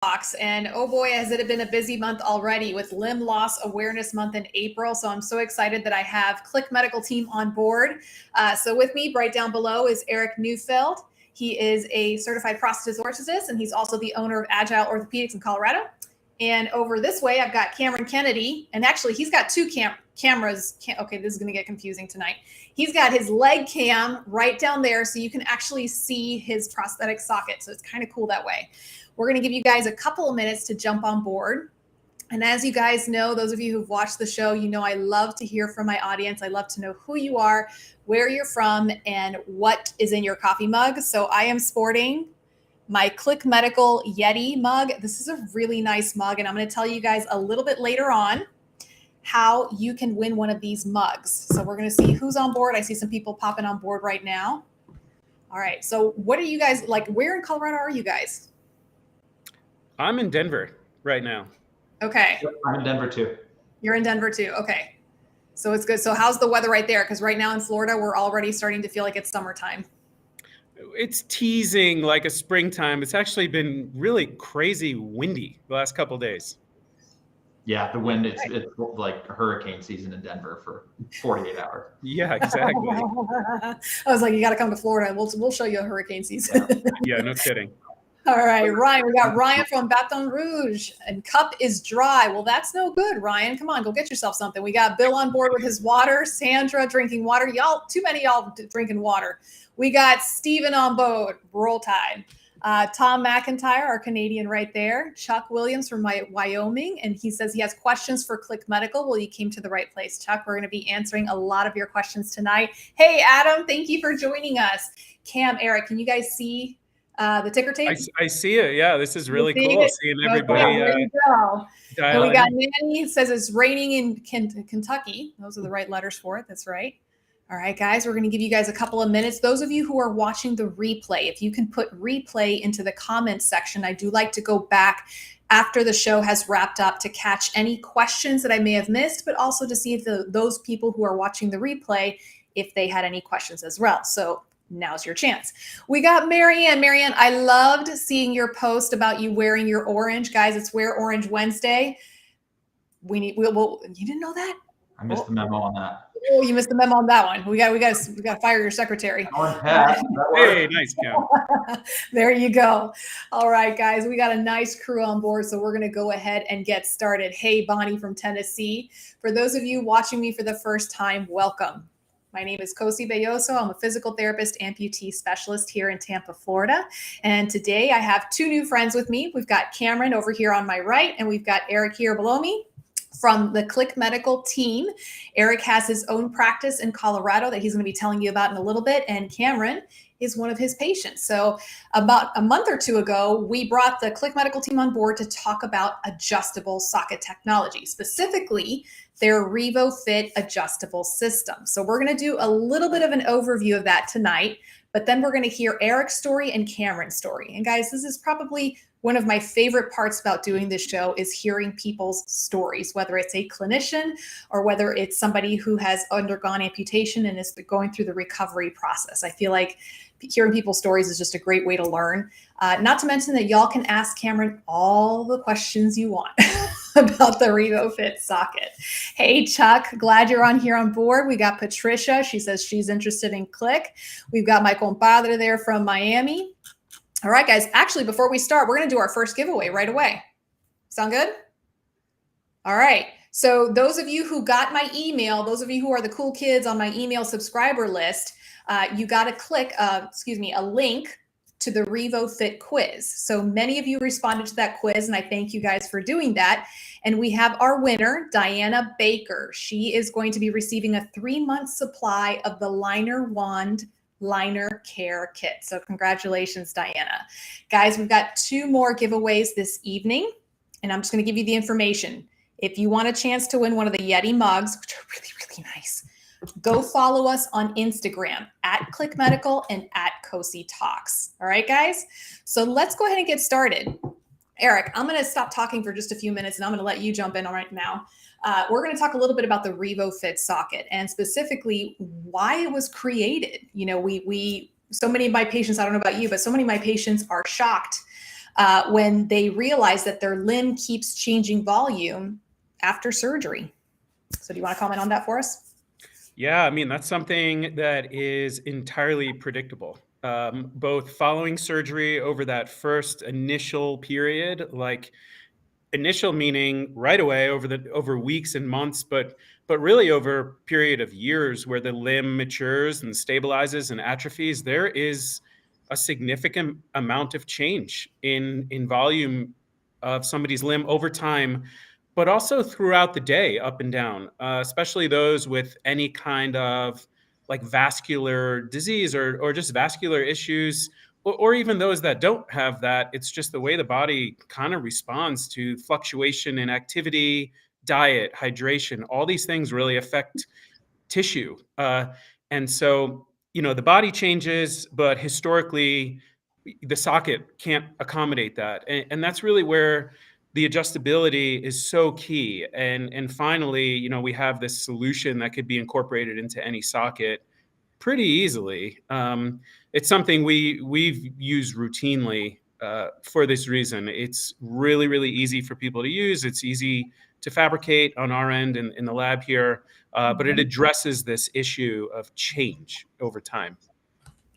Talks. And oh boy, has it been a busy month already with Limb Loss Awareness Month in April. So I'm so excited that I have Click Medical team on board. So with me right down below is Eric Neufeld. He is a certified prosthetist, and he's also the owner of Agile Orthopedics in Colorado. And over this way, I've got Cameron Kennedy. And actually, he's got two cameras. Okay, this is going to get confusing tonight. He's got his leg cam right down there, so you can actually see his prosthetic socket. So it's kind of cool that way. We're going to give you guys a couple of minutes to jump on board. And as you guys know, those of you who've watched the show, you know I love to hear from my audience. I love to know who you are, where you're from, and what is in your coffee mug. So I am sporting my Click Medical Yeti mug. This is a really nice mug, and I'm going to tell you guys a little bit later on how you can win one of these mugs. So we're going to see who's on board. I see some people popping on board right now. All right. So what are you guys like? Where in Colorado are you guys? I'm in Denver right now. Okay. Yep, I'm in Denver too. You're in Denver too. Okay. So it's good. So how's the weather right there? Because right now in Florida, we're already starting to feel like it's summertime. It's teasing like a springtime. It's actually been really crazy windy the last couple of days. Yeah, the wind, it's like hurricane season in Denver for 48 hours. Yeah, exactly. I was like, you got to come to Florida. We'll show you a hurricane season. Yeah, no kidding. All right, Ryan, we got Ryan from Baton Rouge, and cup is dry. Well, that's no good, Ryan. Come on, go get yourself something. We got Bill on board with his water, Sandra drinking water. Y'all, too many y'all drinking water. We got Steven on board, Roll Tide. Tom McIntyre, our Canadian right there. Chuck Williams from Wyoming, and he says he has questions for Click Medical. Well, you came to the right place, Chuck. We're going to be answering a lot of your questions tonight. Hey, Adam, thank you for joining us. Cam, Eric, can you guys see the ticker tape? I see it. Yeah, this is really cool seeing everybody. Okay, and we got Nanny says it's raining in Kentucky. Those are the right letters for it. That's right. All right, guys, we're going to give you guys a couple of minutes. Those of you who are watching the replay, if you can put replay into the comments section, I do like to go back after the show has wrapped up to catch any questions that I may have missed, but also to see if those people who are watching the replay, if they had any questions as well. So now's your chance. We got Marianne. Marianne, I loved seeing your post about you wearing your orange. Guys, it's Wear Orange Wednesday. You didn't know that? I missed the memo on that. Oh, you missed the memo on that one. We got to fire your secretary. Hey, nice, Cam. There you go. All right, guys, we got a nice crew on board, so we're going to go ahead and get started. Hey, Bonnie from Tennessee. For those of you watching me for the first time, welcome. My name is Cosi. I'm a physical therapist, amputee specialist here in Tampa, Florida. And today I have two new friends with me. We've got Cameron over here on my right, and we've got Eric here below me from the Click Medical team. Eric has his own practice in Colorado that he's going to be telling you about in a little bit. And Cameron is one of his patients. So about a month or two ago, we brought the Click Medical team on board to talk about adjustable socket technology, specifically their Revo Fit adjustable system. So we're going to do a little bit of an overview of that tonight, but then we're going to hear Eric's story and Cameron's story. And guys, this is probably one of my favorite parts about doing this show is hearing people's stories, whether it's a clinician or whether it's somebody who has undergone amputation and is going through the recovery process. I feel like hearing people's stories is just a great way to learn. Not to mention that y'all can ask Cameron all the questions you want about the Revo Fit socket. Hey, Chuck, glad you're on here on board. We got Patricia. She says she's interested in Click. We've got my compadre there from Miami. All right, guys. Actually, before we start, we're going to do our first giveaway right away. Sound good? All right. So those of you who got my email, those of you who are the cool kids on my email subscriber list, you got to click, a link to the Revo Fit quiz. So many of you responded to that quiz, and I thank you guys for doing that. And we have our winner, Diana Baker. She is going to be receiving a 3-month supply of the Liner Wand Liner Care Kit. So congratulations, Diana. Guys, we've got 2 more giveaways this evening, and I'm just going to give you the information. If you want a chance to win one of the Yeti mugs, which are really, really nice, go follow us on Instagram at Click Medical and at Cosi Talks. All right, guys? So let's go ahead and get started. Eric, I'm going to stop talking for just a few minutes, and I'm going to let you jump in right now. We're going to talk a little bit about the Revo Fit socket and specifically why it was created. You know, so many of my patients, I don't know about you, but so many of my patients are shocked when they realize that their limb keeps changing volume after surgery. So do you want to comment on that for us? Yeah, I mean, that's something that is entirely predictable. Both following surgery over that first initial period, like initial meaning right away over weeks and months, but really over a period of years where the limb matures and stabilizes and atrophies, there is a significant amount of change in volume of somebody's limb over time, but also throughout the day, up and down, especially those with any kind of like vascular disease or just vascular issues, or even those that don't have that. It's just the way the body kind of responds to fluctuation in activity, diet, hydration. All these things really affect tissue. And so, the body changes, but historically, the socket can't accommodate that. And that's really where the adjustability is so key. And finally, we have this solution that could be incorporated into any socket pretty easily. It's something we've used routinely for this reason. It's really, really easy for people to use. It's easy to fabricate on our end in the lab here, but it addresses this issue of change over time.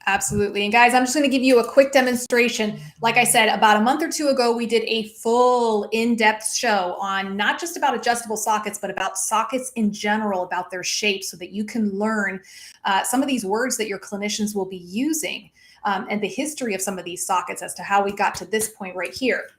Absolutely. And guys, I'm just going to give you a quick demonstration. Like I said, about a month or two ago, we did a full in-depth show on not just about adjustable sockets, but about sockets in general, about their shape, so that you can learn some of these words that your clinicians will be using, and the history of some of these sockets as to how we got to this point right here.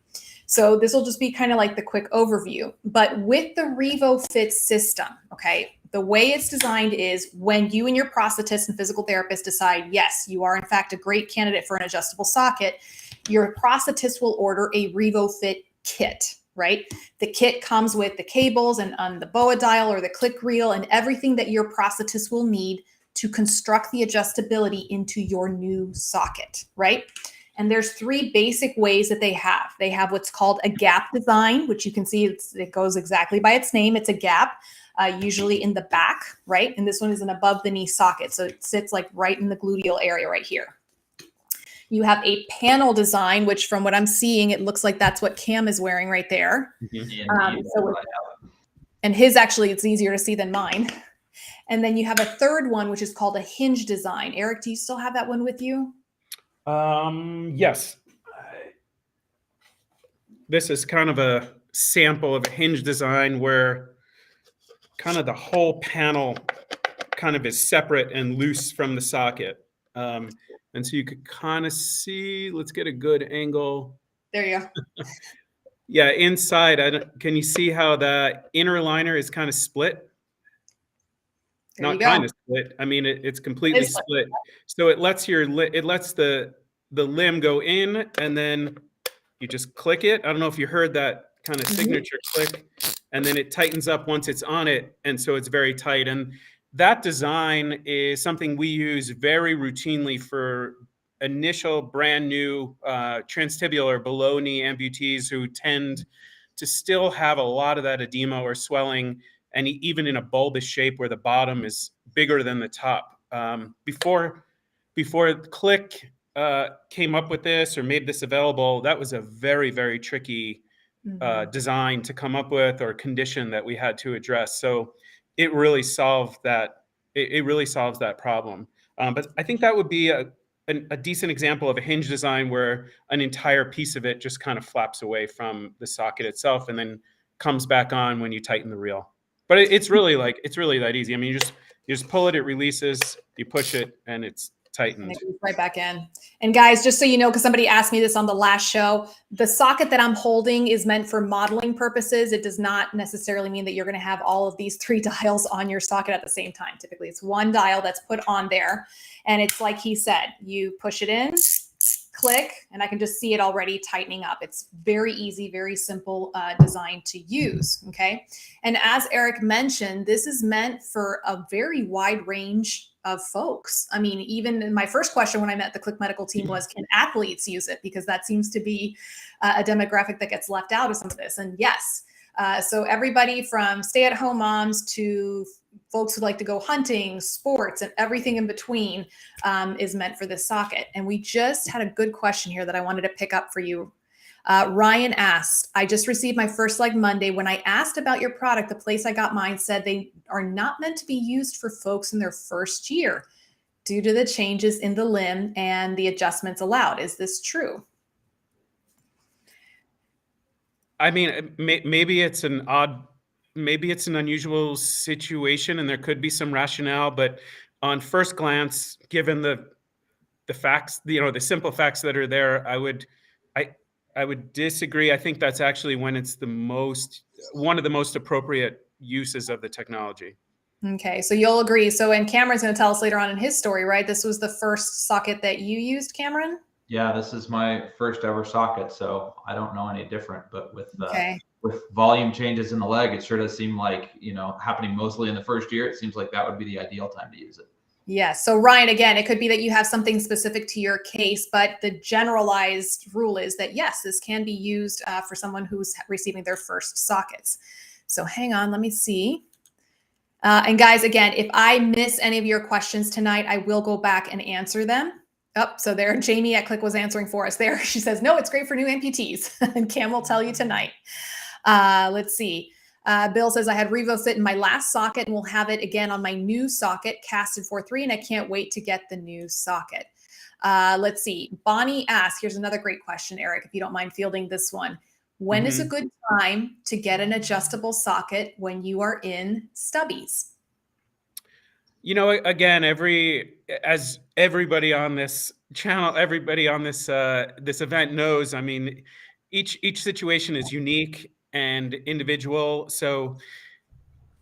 So this will just be kind of like the quick overview. But with the Revo Fit system, okay, the way it's designed is when you and your prosthetist and physical therapist decide, yes, you are in fact a great candidate for an adjustable socket, your prosthetist will order a Revo Fit Kit, right? The kit comes with the cables and the BOA dial or the click reel and everything that your prosthetist will need to construct the adjustability into your new socket, right? And there's three basic ways that they have. They have what's called a gap design, which you can see it goes exactly by its name. It's a gap, usually in the back, right? And this one is an above the knee socket. So it sits like right in the gluteal area right here. You have a panel design, which from what I'm seeing, it looks like that's what Cam is wearing right there. And his actually, it's easier to see than mine. And then you have a third one, which is called a hinge design. Eric, do you still have that one with you? Yes. This is kind of a sample of a hinge design where kind of the whole panel kind of is separate and loose from the socket. And so you could kind of see, let's get a good angle. There you go. Yeah, inside, can you see how the inner liner is kind of split? There Not kind of split. I mean, it's completely split. So it lets the limb go in, and then you just click it. I don't know if you heard that kind of signature click, and then it tightens up once it's on it, and so it's very tight. And that design is something we use very routinely for initial brand new transtibial below knee amputees who tend to still have a lot of that edema or swelling, and even in a bulbous shape where the bottom is bigger than the top. Before Click came up with this or made this available, that was a very, very tricky design to come up with, or condition that we had to address. So it really solved that. It really solves that problem. But I think that would be a decent example of a hinge design where an entire piece of it just kind of flaps away from the socket itself and then comes back on when you tighten the reel. But it's really that easy. I mean, you just pull it, it releases, you push it, and it's tightened. And it goes right back in. And guys, just so you know, because somebody asked me this on the last show, the socket that I'm holding is meant for modeling purposes. It does not necessarily mean that you're going to have all of these three dials on your socket at the same time. Typically, it's one dial that's put on there. And it's like he said, you push it in, click, and I can just see it already tightening up. It's very easy, very simple design to use, okay? And as Eric mentioned, this is meant for a very wide range of folks. I mean, even my first question when I met the Click Medical team was, can athletes use it? Because that seems to be a demographic that gets left out of some of this. And yes, so everybody from stay-at-home moms to folks who like to go hunting, sports, and everything in between is meant for this socket. And we just had a good question here that I wanted to pick up for you. Ryan asked, I just received my first leg Monday. When I asked about your product, the place I got mine said they are not meant to be used for folks in their first year due to the changes in the limb and the adjustments allowed. Is this true? I mean, maybe it's an unusual situation and there could be some rationale, but on first glance, given the facts, the simple facts that are there, I would disagree. I think that's actually when it's one of the most appropriate uses of the technology. Okay, so you'll agree. So, and Cameron's going to tell us later on in his story, right? This was the first socket that you used, Cameron? Yeah, this is my first ever socket, so I don't know any different. But with Okay. with volume changes in the leg, it sure does seem like, happening mostly in the first year. It seems like that would be the ideal time to use it. Yes. So Ryan, again, it could be that you have something specific to your case, but the generalized rule is that yes, this can be used for someone who's receiving their first sockets. So hang on, let me see. And guys, again, if I miss any of your questions tonight, I will go back and answer them. Oh, so there, Jamie at Click was answering for us there. She says, no, it's great for new amputees. And Cam will tell you tonight. Let's see. Bill says, I had Revo Fit in my last socket and will have it again on my new socket, casted 4.3, and I can't wait to get the new socket. Let's see. Bonnie asks, here's another great question, Eric, if you don't mind fielding this one. When is a good time to get an adjustable socket when you are in stubbies? Again, as everybody on this channel, everybody on this this event knows, I mean, each situation is unique and individual. So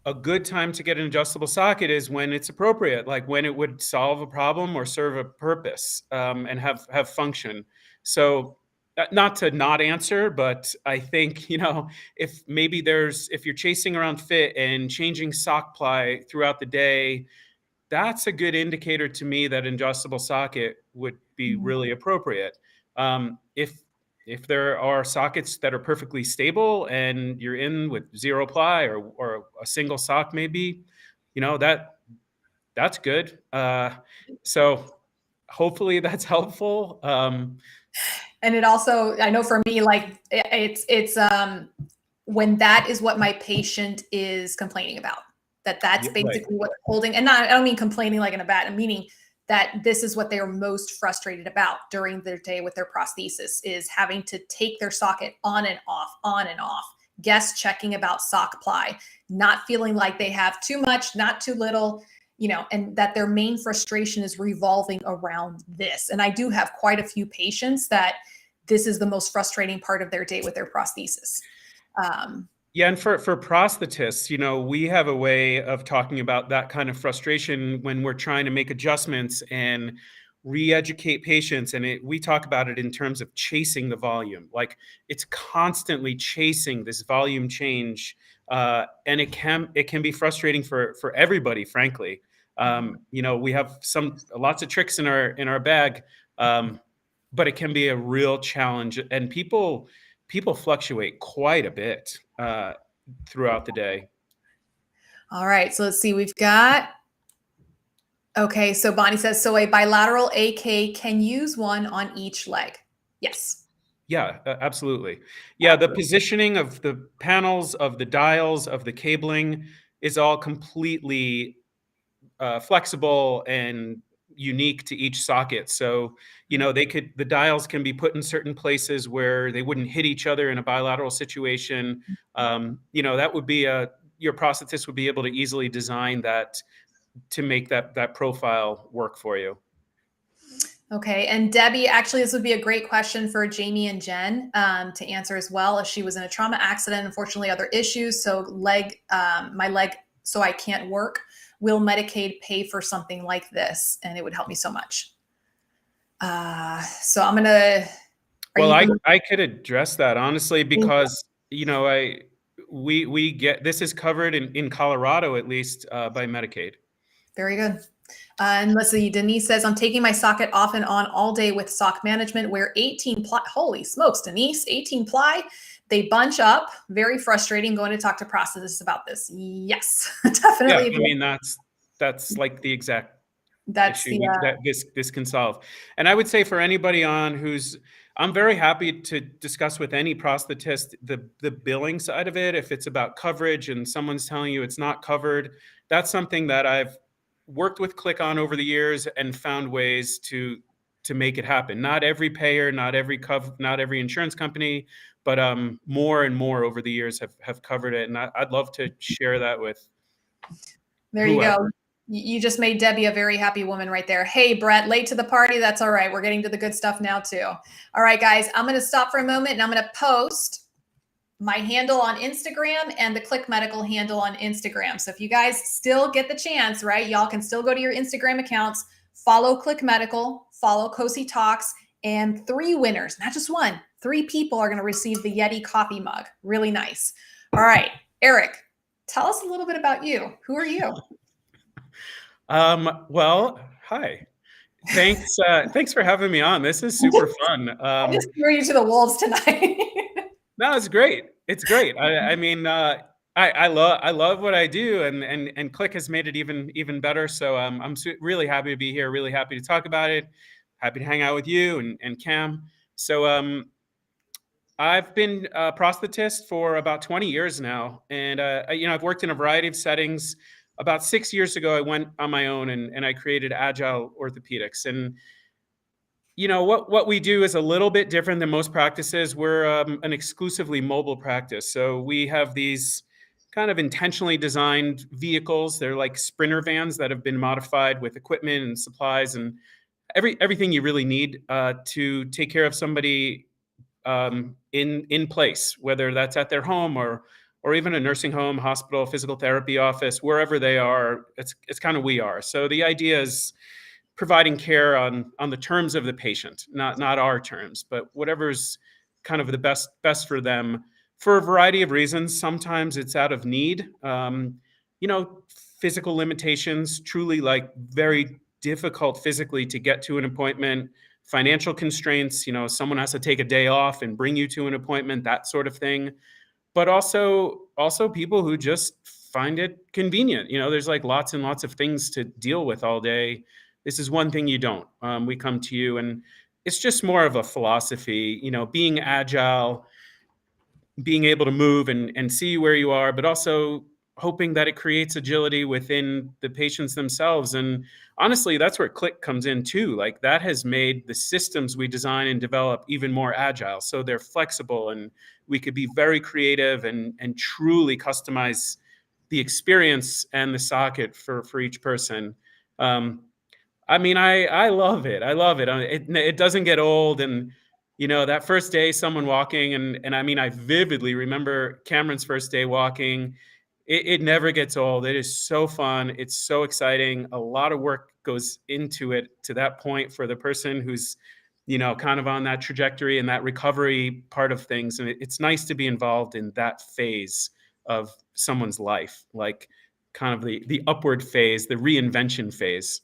a good time to get an adjustable socket is when it's appropriate, like when it would solve a problem or serve a purpose, and have function. So not to not answer, but I think, if you're chasing around fit and changing sock ply throughout the day, that's a good indicator to me that an adjustable socket would be really appropriate. If there are sockets that are perfectly stable and you're in with zero ply or a single sock, maybe, that's good. So hopefully that's helpful. And it also, I know for me, like it's when that is what my patient is complaining about, that's basically what's holding, and I don't mean complaining like in a bad, meaning that this is what they are most frustrated about during their day with their prosthesis, is having to take their socket on and off, guest checking about sock ply, not feeling like they have too much, not too little, and that their main frustration is revolving around this. And I do have quite a few patients that this is the most frustrating part of their day with their prosthesis. Yeah, and for prosthetists, we have a way of talking about that kind of frustration when we're trying to make adjustments and re-educate patients. And we talk about it in terms of chasing the volume. Like, it's constantly chasing this volume change. And it can be frustrating for everybody, frankly. We have lots of tricks in our bag, but it can be a real challenge. And people fluctuate quite a bit throughout the day. All right, so let's see. We've got, okay, so Bonnie says, so a bilateral AK can use one on each leg. Yes. Yeah, absolutely. Yeah, the positioning of the panels, of the dials, of the cabling is all completely flexible and unique to each socket. So, the dials can be put in certain places where they wouldn't hit each other in a bilateral situation. That would be your prosthetist would be able to easily design that to make that profile work for you. Okay, and Debbie, actually, this would be a great question for Jamie and Jen to answer as well. If she was in a trauma accident, unfortunately, other issues, so my leg, so I can't work, will Medicaid pay for something like this? And it would help me so much. So I'm gonna. I could address that honestly, because we get, this is covered in Colorado at least by Medicaid. Very good. And let's see, Denise says, I'm taking my socket off and on all day with sock management where 18 ply, holy smokes, Denise, 18 ply, they bunch up, very frustrating, going to talk to prosthetists about this. Yes, definitely. Yeah, I mean, that's like the exact issue that this can solve. And I would say for anybody on who's I'm very happy to discuss with any prosthetist the billing side of it. If it's about coverage and someone's telling you it's not covered, that's something that I've worked with Click on over the years and found ways to make it happen. Not every payer, not every insurance company, but more and more over the years have covered it. And I'd love to share that with There whoever. you go. You just made Debbie a very happy woman right there. Hey, Brett, late to the party. That's all right. We're getting to the good stuff now too. All right, guys, I'm going to stop for a moment and I'm going to post my handle on Instagram and the Click Medical handle on Instagram. So if you guys still get the chance, right, y'all can still go to your Instagram accounts, follow Click Medical, follow Cosi Talks, and 3 winners, not just one, 3 people are going to receive the Yeti coffee mug. Really nice. All right, Eric, tell us a little bit about you. Who are you? Well, hi. Thanks for having me on. This is super fun. I just threw you to the wolves tonight. No, it's great. It's great. I mean, I love what I do, and Click has made it even better. So I'm really happy to be here. Really happy to talk about it. Happy to hang out with you and Cam. So I've been a prosthetist for about 20 years now, and I've worked in a variety of settings. About 6 years ago, I went on my own and I created Agile Orthopedics. And what we do is a little bit different than most practices. We're an exclusively mobile practice. So we have these kind of intentionally designed vehicles. They're like sprinter vans that have been modified with equipment and supplies and everything you really need to take care of somebody in place, whether that's at their home or even a nursing home, hospital, physical therapy office, wherever they are. It's kind of we are. So the idea is providing care on the terms of the patient, not our terms, but whatever's kind of the best for them for a variety of reasons. Sometimes it's out of need, physical limitations, truly like very difficult physically to get to an appointment, financial constraints, someone has to take a day off and bring you to an appointment, that sort of thing. But also people who just find it convenient. There's like lots and lots of things to deal with all day. This is one thing you don't. We come to you, and it's just more of a philosophy, being agile, being able to move and see where you are, but also hoping that it creates agility within the patients themselves. And honestly, that's where Click comes in too. Like that has made the systems we design and develop even more agile. So they're flexible and we could be very creative and truly customize the experience and the socket for each person. I mean, I love it. I love it. It doesn't get old. And, that first day, someone walking, and I mean, I vividly remember Cameron's first day walking. It never gets old. It is so fun. It's so exciting. A lot of work goes into it to that point for the person who's, kind of on that trajectory and that recovery part of things. And it's nice to be involved in that phase of someone's life, like kind of the upward phase, the reinvention phase.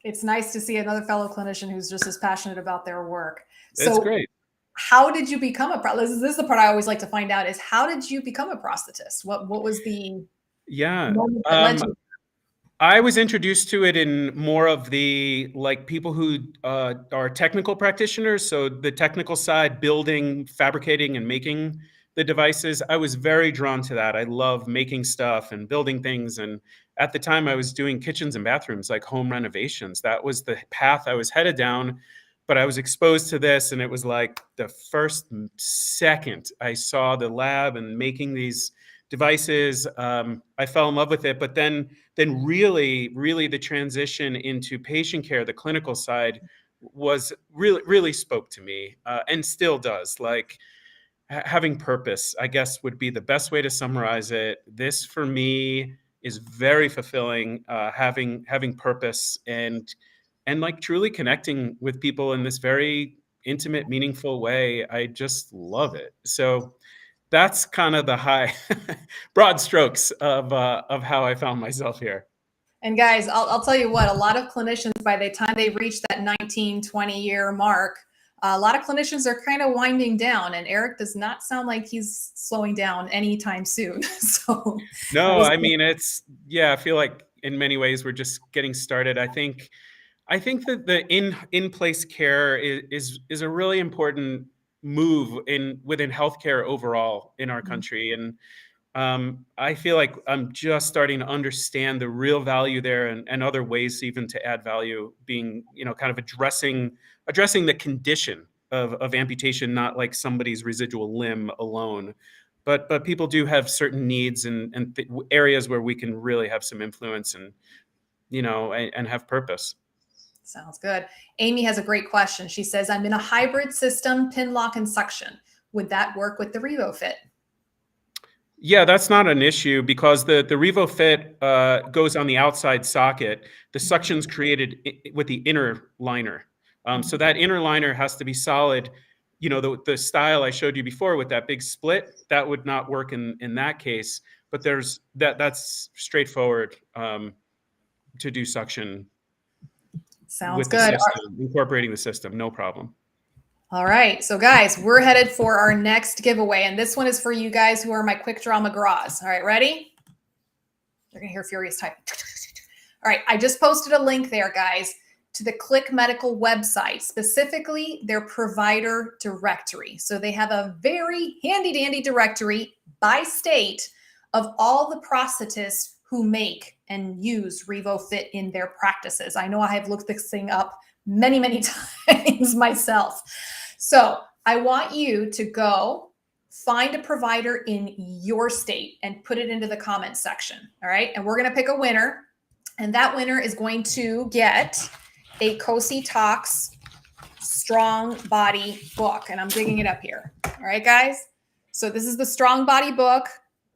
It's nice to see another fellow clinician who's just as passionate about their work. It's great. How did you become a prosthetist? This is the part I always like to find out is how did you become a prosthetist? What was the moment that led to? I was introduced to it in more of the like people who are technical practitioners. So the technical side, building, fabricating, and making the devices. I was very drawn to that. I love making stuff and building things. And at the time I was doing kitchens and bathrooms, like home renovations. That was the path I was headed down. But I was exposed to this, and it was like the first second I saw the lab and making these devices, I fell in love with it. But then really the transition into patient care, the clinical side, was really spoke to me, and still does. Like having purpose, I guess, would be the best way to summarize it. This for me is very fulfilling, having purpose and like truly connecting with people in this very intimate, meaningful way. I just love it. So that's kind of the high broad strokes of how I found myself here. And guys, I'll tell you what, a lot of clinicians, by the time they reach that 19, 20 year mark, a lot of clinicians are kind of winding down, and Eric does not sound like he's slowing down anytime soon. So no, I mean, I feel like in many ways we're just getting started. I think I think that the in-place care is a really important move within healthcare overall in our country. And I feel like I'm just starting to understand the real value there, and other ways even to add value, being, kind of addressing the condition of amputation, not like somebody's residual limb alone. But people do have certain needs and areas where we can really have some influence and, and have purpose. Sounds good. Amy has a great question. She says, I'm in a hybrid system, pin lock and suction. Would that work with the Revo Fit? Yeah, that's not an issue, because the Revo Fit goes on the outside socket. The suction's created with the inner liner. So that inner liner has to be solid. The style I showed you before with that big split, that would not work in that case. But that's straightforward to do suction. Sounds with good. The system, incorporating the system, no problem. All right. So guys, we're headed for our next giveaway. And this one is for you guys who are my quick draw McGraws. All right, ready? You're going to hear furious type. All right. I just posted a link there, guys, to the Click Medical website, specifically their provider directory. So they have a very handy dandy directory by state of all the prosthetists who make and use Revo Fit in their practices. I know I have looked this thing up many, many times myself. So I want you to go find a provider in your state and put it into the comments section. All right. And we're going to pick a winner. And that winner is going to get a Cosi Talks Strong Body book. And I'm digging it up here. All right, guys. So this is the Strong Body book.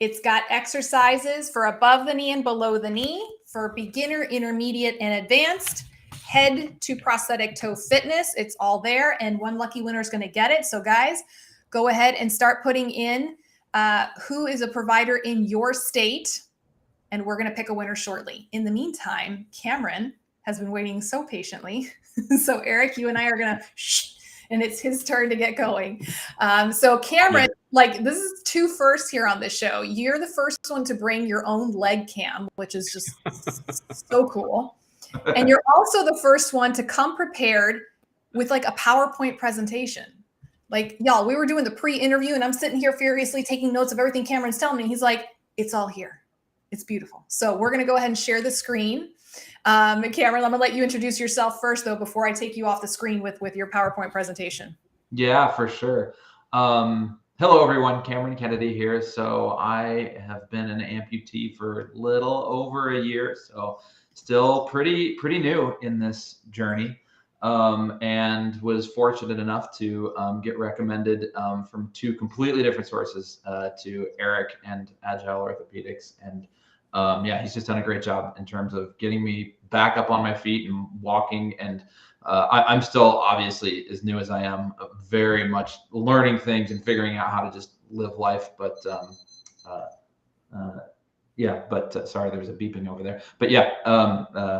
It's got exercises for above the knee and below the knee, for beginner, intermediate, and advanced, head to prosthetic toe fitness. It's all there, and one lucky winner is going to get it. So guys, go ahead and start putting in who is a provider in your state, and we're going to pick a winner shortly. In the meantime, Cameron has been waiting so patiently. So Eric, you and I are going to shh, and it's his turn to get going. So Cameron, like, this is 2 firsts here on this show. You're the first one to bring your own leg cam, which is just so cool. And you're also the first one to come prepared with like a PowerPoint presentation. Like, y'all, we were doing the pre-interview and I'm sitting here furiously taking notes of everything Cameron's telling me. He's like, it's all here. It's beautiful. So we're going to go ahead and share the screen. Cameron, I'm going to let you introduce yourself first, though, before I take you off the screen with your PowerPoint presentation. Yeah, for sure. Hello, everyone. Cameron Kennedy here. So I have been an amputee for a little over a year. So still pretty new in this journey, and was fortunate enough to get recommended from 2 completely different sources to Eric and Agile Orthopedics. And yeah, he's just done a great job in terms of getting me back up on my feet and walking. And I'm still obviously as new as I am, very much learning things and figuring out how to just live life. But yeah, but sorry, there's a beeping over there. But yeah,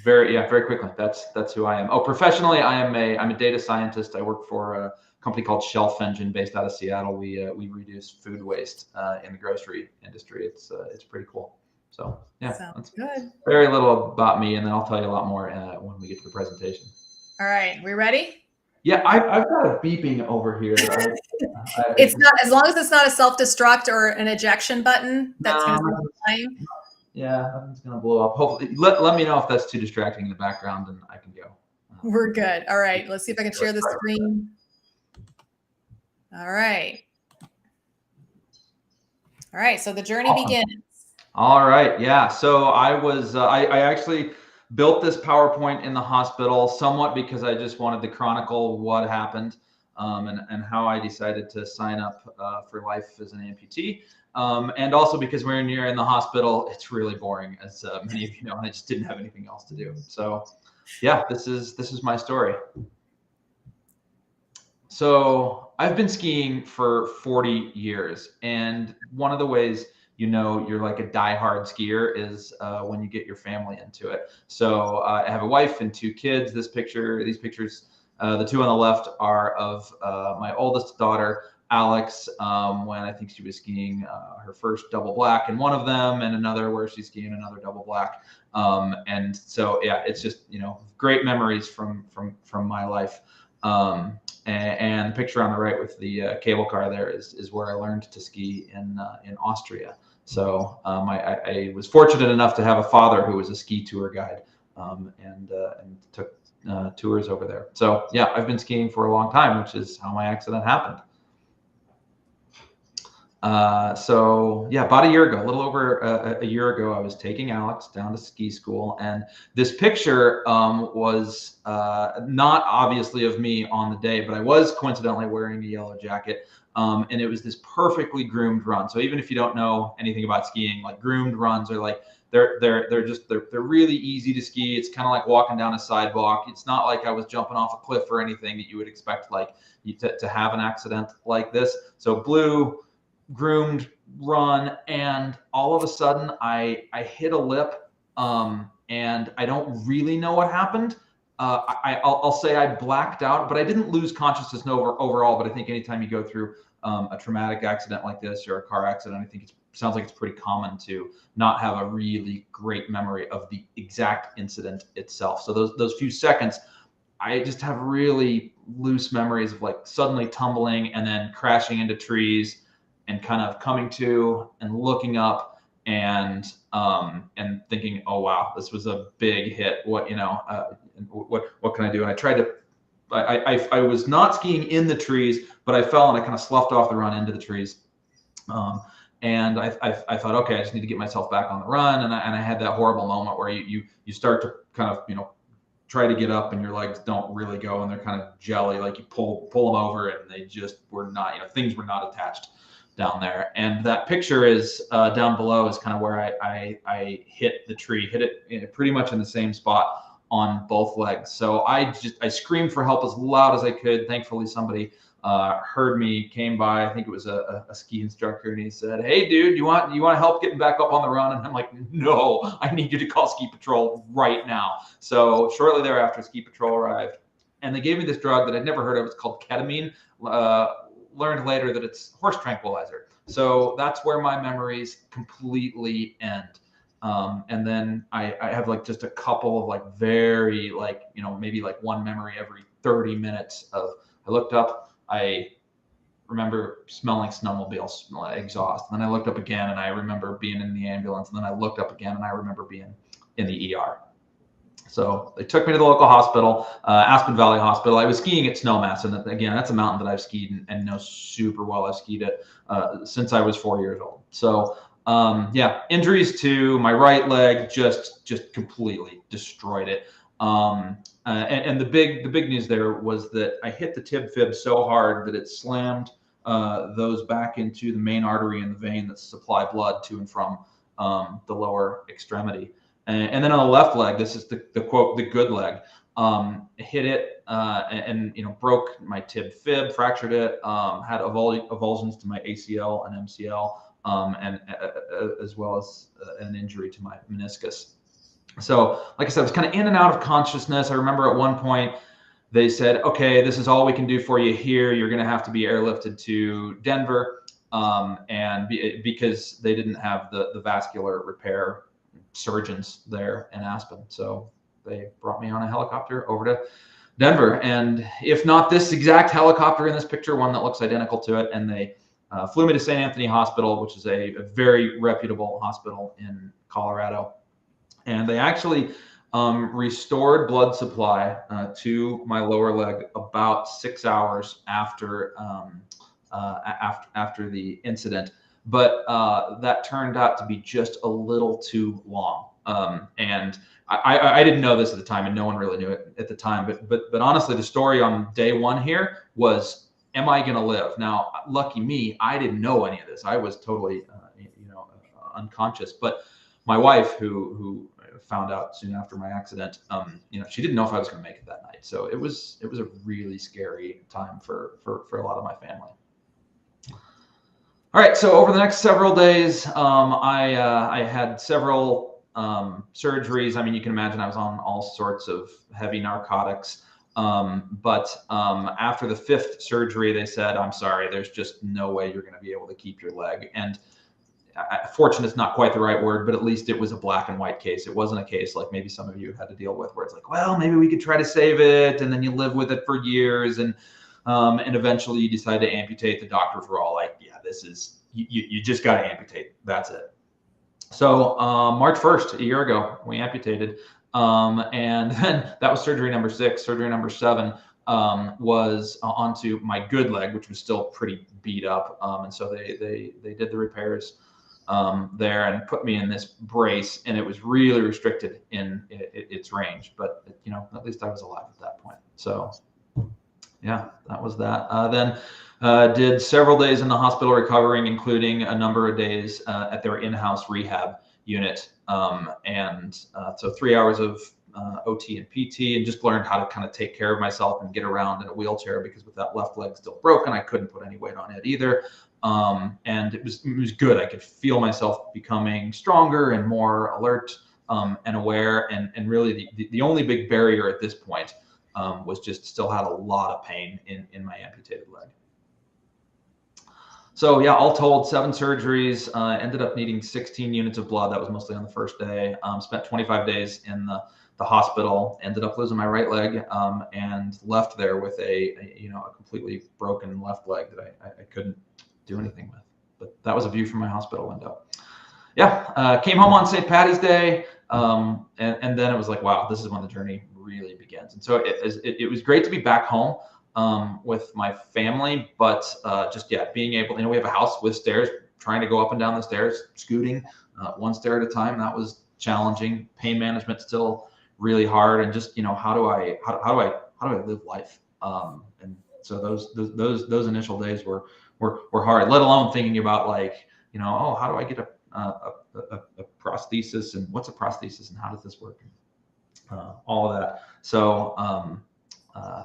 very quickly. That's who I am. Oh, professionally, I'm a data scientist. I work for a company called Shelf Engine based out of Seattle. We reduce food waste in the grocery industry. It's pretty cool. So yeah, sounds good. Very little about me, and then I'll tell you a lot more when we get to the presentation. All right, we ready? Yeah, I've got a beeping over here. It's not, as long as it's not a self-destruct or an ejection button. That's going to be fine. Yeah, nothing's going to blow up. Hopefully, let me know if that's too distracting in the background, and I can go. We're good. All right, let's see if I can share the screen. All right. All right, so the journey begins. All right, yeah. So I was, I actually built this PowerPoint in the hospital somewhat because I just wanted to chronicle what happened and how I decided to sign up for life as an amputee. And also because when you're in the hospital, it's really boring, as many of you know, and I just didn't have anything else to do. So yeah, this is my story. So I've been skiing for 40 years, and one of the ways you know you're like a diehard skier is when you get your family into it. So I have a wife and 2 kids. These pictures, the 2 on the left are of my oldest daughter, Alex when I think she was skiing her first double black in one of them, and another where she's skiing another double black. And so yeah, it's just, you know, great memories from my life. And the picture on the right with the cable car there is where I learned to ski in Austria. So I was fortunate enough to have a father who was a ski tour guide, and took tours over there. So yeah, I've been skiing for a long time, which is how my accident happened. So yeah, about a year ago, a little over a year ago, I was taking Alex down to ski school, and this picture was not obviously of me on the day, but I was coincidentally wearing a yellow jacket, and it was this perfectly groomed run. So even if you don't know anything about skiing, like groomed runs are like they're really easy to ski. It's kind of like walking down a sidewalk. It's not like I was jumping off a cliff or anything that you would expect like to have an accident like this. So blue groomed run, and all of a sudden I hit a lip, and I don't really know what happened. I'll say I blacked out, but I didn't lose consciousness overall. But I think anytime you go through a traumatic accident like this or a car accident, I think it sounds like it's pretty common to not have a really great memory of the exact incident itself. So those few seconds, I just have really loose memories of like suddenly tumbling and then crashing into trees and kind of coming to and looking up and thinking, oh wow, this was a big hit. What, you know, what can I do? And I tried to, I was not skiing in the trees, but I fell and I kind of sloughed off the run into the trees. And I thought, okay, I just need to get myself back on the run. And I had that horrible moment where you start to kind of, you know, try to get up and your legs don't really go, and they're kind of jelly. Like you pull them over and they just were not, you know, things were not attached down there. And that picture is down below is kind of where I hit the tree, hit it pretty much in the same spot on both legs. So I screamed for help as loud as I could. Thankfully, somebody heard me, came by. I think it was a ski instructor, and he said, "Hey, dude, you want help getting back up on the run?" And I'm like, "No, I need you to call ski patrol right now." So shortly thereafter, ski patrol arrived, and they gave me this drug that I'd never heard of. It's called ketamine. Learned later that it's horse tranquilizer. So that's where my memories completely end. And then I have like just a couple of like very like, you know, maybe like one memory every 30 minutes of, I looked up, I remember smelling snowmobile exhaust. And then I looked up again and I remember being in the ambulance. And then I looked up again and I remember being in the ER. So they took me to the local hospital, Aspen Valley Hospital. I was skiing at Snowmass, and again, that's a mountain that I've skied and know super well. I've skied it since I was 4 years old. So yeah, injuries to my right leg just completely destroyed it. And the big news there was that I hit the tib fib so hard that it slammed those back into the main artery in the vein that supply blood to and from the lower extremity. And then on the left leg, this is the quote, the good leg, hit it and you know, broke my tib fib, fractured it, had avulsions to my ACL and MCL, and as well as an injury to my meniscus. So like I said, I was kind of in and out of consciousness. I remember at one point they said, okay, this is all we can do for you here. You're going to have to be airlifted to Denver, because they didn't have the vascular repair surgeons there in Aspen. So they brought me on a helicopter over to Denver. And if not this exact helicopter in this picture, one that looks identical to it, and they flew me to St. Anthony Hospital, which is a very reputable hospital in Colorado. And they actually restored blood supply to my lower leg about 6 hours after the incident. But that turned out to be just a little too long. And I didn't know this at the time, and no one really knew it at the time. But honestly, the story on day one here was, am I going to live? Now, lucky me, I didn't know any of this. I was totally, unconscious. But my wife, who found out soon after my accident, she didn't know if I was going to make it that night. So it was a really scary time for a lot of my family. All right, so over the next several days, I had several surgeries. I mean, you can imagine I was on all sorts of heavy narcotics. But after the 5th surgery, they said, I'm sorry, there's just no way you're going to be able to keep your leg. And fortunate is not quite the right word, but at least it was a black and white case. It wasn't a case like maybe some of you had to deal with where it's like, well, maybe we could try to save it. And then you live with it for years. And eventually you decide to amputate. The doctors were all like, yeah, this is, you just got to amputate. That's it. So March 1st, a year ago, we amputated. And then that was surgery number 6. Surgery number 7 was onto my good leg, which was still pretty beat up. And so they did the repairs there and put me in this brace, and it was really restricted in its range. But you know, at least I was alive at that point. So yeah, that was that. Then did several days in the hospital recovering, including a number of days at their in-house rehab unit. So 3 hours of OT and PT, and just learned how to kind of take care of myself and get around in a wheelchair, because with that left leg still broken, I couldn't put any weight on it either. And it was good. I could feel myself becoming stronger and more alert and aware. And really the only big barrier at this point was just still had a lot of pain in my amputated leg. So yeah, all told, 7 surgeries, ended up needing 16 units of blood. That was mostly on the first day. Spent 25 days in the hospital, ended up losing my right leg, and left there with a completely broken left leg that I couldn't do anything with. But that was a view from my hospital window. Yeah, came home on St. Patty's Day, and then it was like, wow, this is when the journey really begins. And so it was great to be back home with my family, but just, yeah, being able, we have a house with stairs, trying to go up and down the stairs, scooting one stair at a time. That was challenging. Pain management still really hard. And just, how do I live life? And so those initial days were hard, let alone thinking about like, oh, how do I get a prosthesis, and what's a prosthesis and how does this work? All of that. So,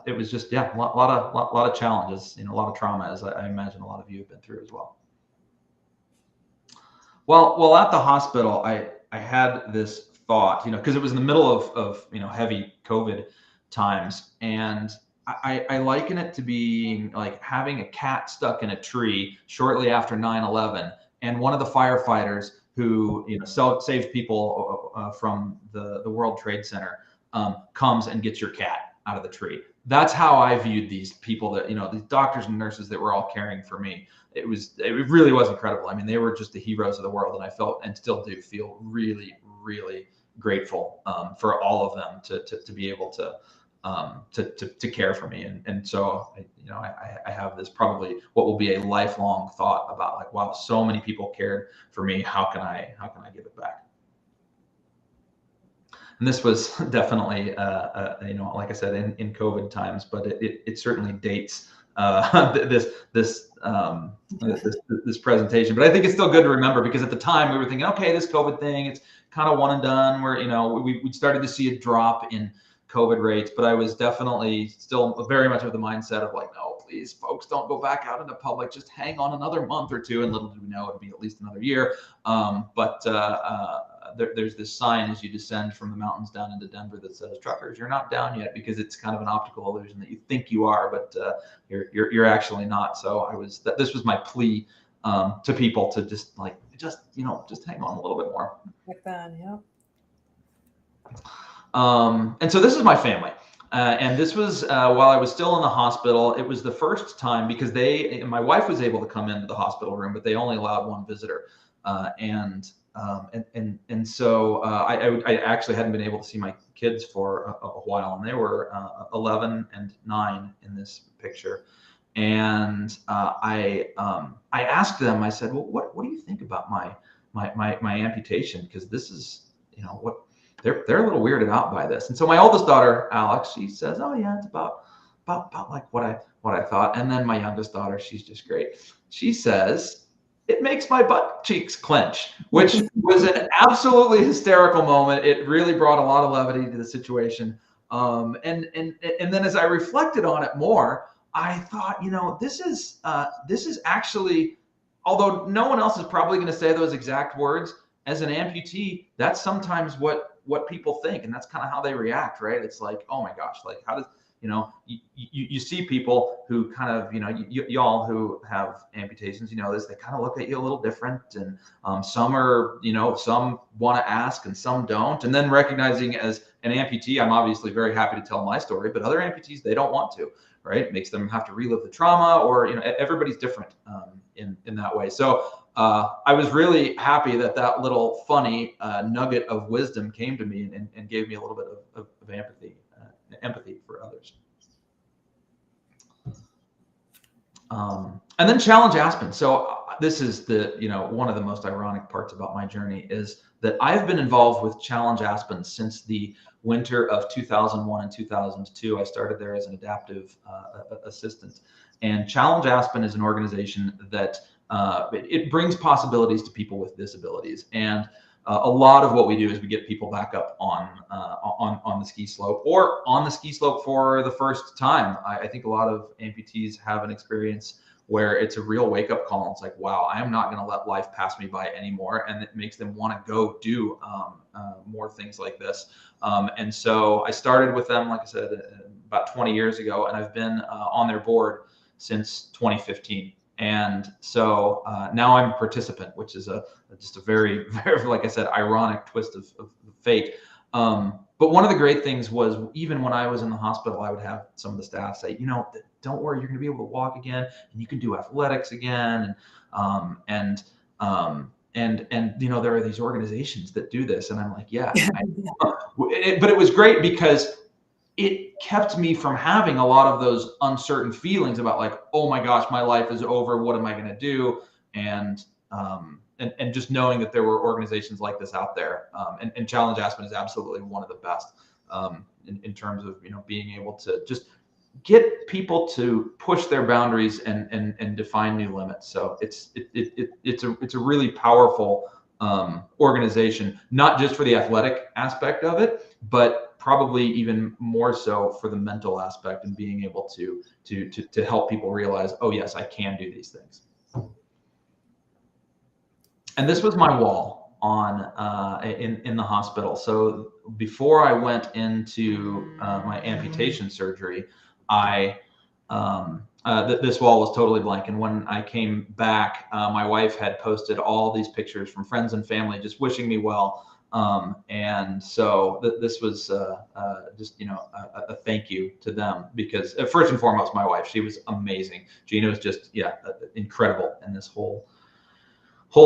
it was just, yeah, a lot of challenges, a lot of trauma, as I imagine a lot of you have been through as well. Well, at the hospital, I had this thought, because it was in the middle of heavy COVID times, and I liken it to being like having a cat stuck in a tree shortly after 9/11, and one of the firefighters who saved people from the World Trade Center comes and gets your cat out of the tree. That's how I viewed these people, that these doctors and nurses that were all caring for me. It really was incredible. I mean, they were just the heroes of the world, and I felt, and still do feel, really, really grateful for all of them to be able to care for me. And so I have this, probably what will be a lifelong thought about, like, wow, so many people cared for me. How can I give it back? And this was definitely, like I said, in COVID times, but it certainly dates this presentation. But I think it's still good to remember, because at the time we were thinking, okay, this COVID thing, it's kind of one and done. Where we started to see a drop in COVID rates, but I was definitely still very much of the mindset of like, no, please, folks, don't go back out into public. Just hang on another month or two, and little did we know it'd be at least another year. There's this sign as you descend from the mountains down into Denver that says, "Truckers, you're not down yet," because it's kind of an optical illusion that you think you are, but you're actually not. So this was my plea to people to just hang on a little bit more. Like that, yeah. And so this is my family. And this was while I was still in the hospital. It was the first time, because my wife was able to come into the hospital room, but they only allowed one visitor. So I actually hadn't been able to see my kids for a while, and they were 11 and 9 in this picture. And I asked them, I said, well, what do you think about my amputation? Because this is, what they're a little weirded out by this. And so my oldest daughter, Alex, she says, oh yeah, it's about like what I thought. And then my youngest daughter, she's just great. She says, it makes my butt cheeks clench, which was an absolutely hysterical moment. It really brought a lot of levity to the situation. And then as I reflected on it more, I thought, this is actually, although no one else is probably going to say those exact words, as an amputee, that's sometimes what people think, and that's kind of how they react, right? It's like, oh my gosh, like you see people who kind of, y'all who have amputations, this, they kind of look at you a little different. And some are, some want to ask and some don't. And then recognizing as an amputee, I'm obviously very happy to tell my story, but other amputees, they don't want to, right? It makes them have to relive the trauma, or, everybody's different in that way. So I was really happy that little funny nugget of wisdom came to me and gave me a little bit of empathy for others. And then challenge Aspen. So this is one of the most ironic parts about my journey is that I've been involved with Challenge Aspen since the winter of 2001 and 2002. I started there as an adaptive assistant. And Challenge Aspen is an organization that it brings possibilities to people with disabilities. And a lot of what we do is we get people back up on the ski slope, or on the ski slope for the first time. I think a lot of amputees have an experience where it's a real wake-up call. And it's like, wow, I am not going to let life pass me by anymore. And it makes them want to go do more things like this. And so I started with them, like I said, about 20 years ago, and I've been on their board since 2015. And so now I'm a participant, which is just a very, very, like I said, ironic twist of fate. But one of the great things was, even when I was in the hospital, I would have some of the staff say, don't worry, you're going to be able to walk again, and you can do athletics again. And there are these organizations that do this. And I'm like, yeah. But it was great because it kept me from having a lot of those uncertain feelings about, like, oh my gosh, my life is over. What am I going to do? And just knowing that there were organizations like this out there. And Challenge Aspen is absolutely one of the best in terms of, being able to just get people to push their boundaries and define new limits. So it's a really powerful organization, not just for the athletic aspect of it, but probably even more so for the mental aspect, and being able to help people realize, oh yes, I can do these things. And this was my wall in the hospital. So before I went into my amputation surgery, this wall was totally blank. And when I came back, my wife had posted all these pictures from friends and family just wishing me well. And so this was just, a thank you to them, because first and foremost, my wife, she was amazing. Gina was just, incredible in this whole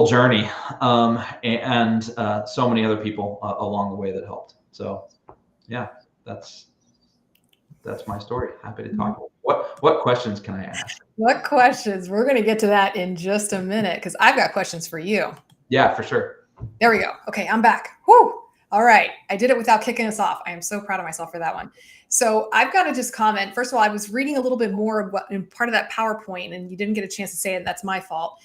journey. And so many other people along the way that helped. So yeah, that's my story. Happy to talk. What questions can I ask? What questions? We're going to get to that in just a minute, because I've got questions for you. Yeah, for sure. There we go. Okay, I'm back. Whoo! All right. I did it without kicking us off. I am so proud of myself for that one. So I've got to just comment. First of all, I was reading a little bit more of what in part of that PowerPoint, and you didn't get a chance to say it. That's my fault.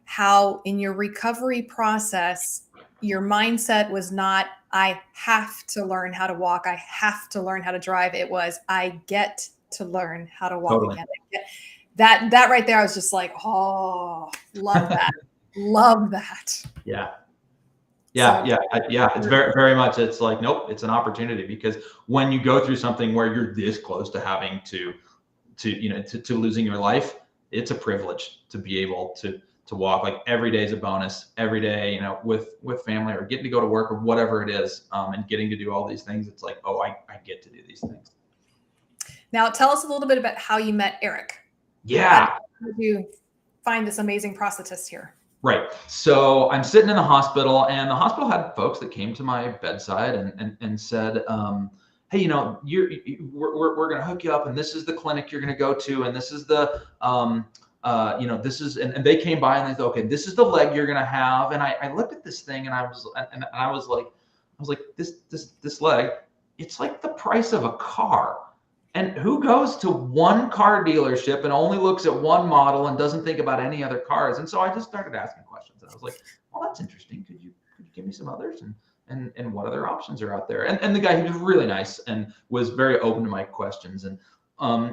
How in your recovery process, your mindset was not, I have to learn how to walk. I have to learn how to drive. It was, I get to learn how to walk again. That right there, I was just like, oh, love that. Love that. Yeah. It's very, very much. It's like, nope, it's an opportunity, because when you go through something where you're this close to having to losing your life, it's a privilege to be able to walk. Like, every day is a bonus. Every day, with family, or getting to go to work, or whatever it is, and getting to do all these things. It's like, oh, I get to do these things. Now, tell us a little bit about how you met Eric. Yeah. How did you find this amazing prosthetist here? Right. So I'm sitting in the hospital, and the hospital had folks that came to my bedside and said, hey, we're going to hook you up, and this is the clinic you're going to go to, and this is the, this is, and they came by and they said, okay, this is the leg you're going to have. And I looked at this thing, and I was like, this leg, it's like the price of a car. And who goes to one car dealership and only looks at one model and doesn't think about any other cars? And so I just started asking questions, and I was like, well, that's interesting. Could you give me some others, and what other options are out there? And the guy, he was really nice and was very open to my questions. And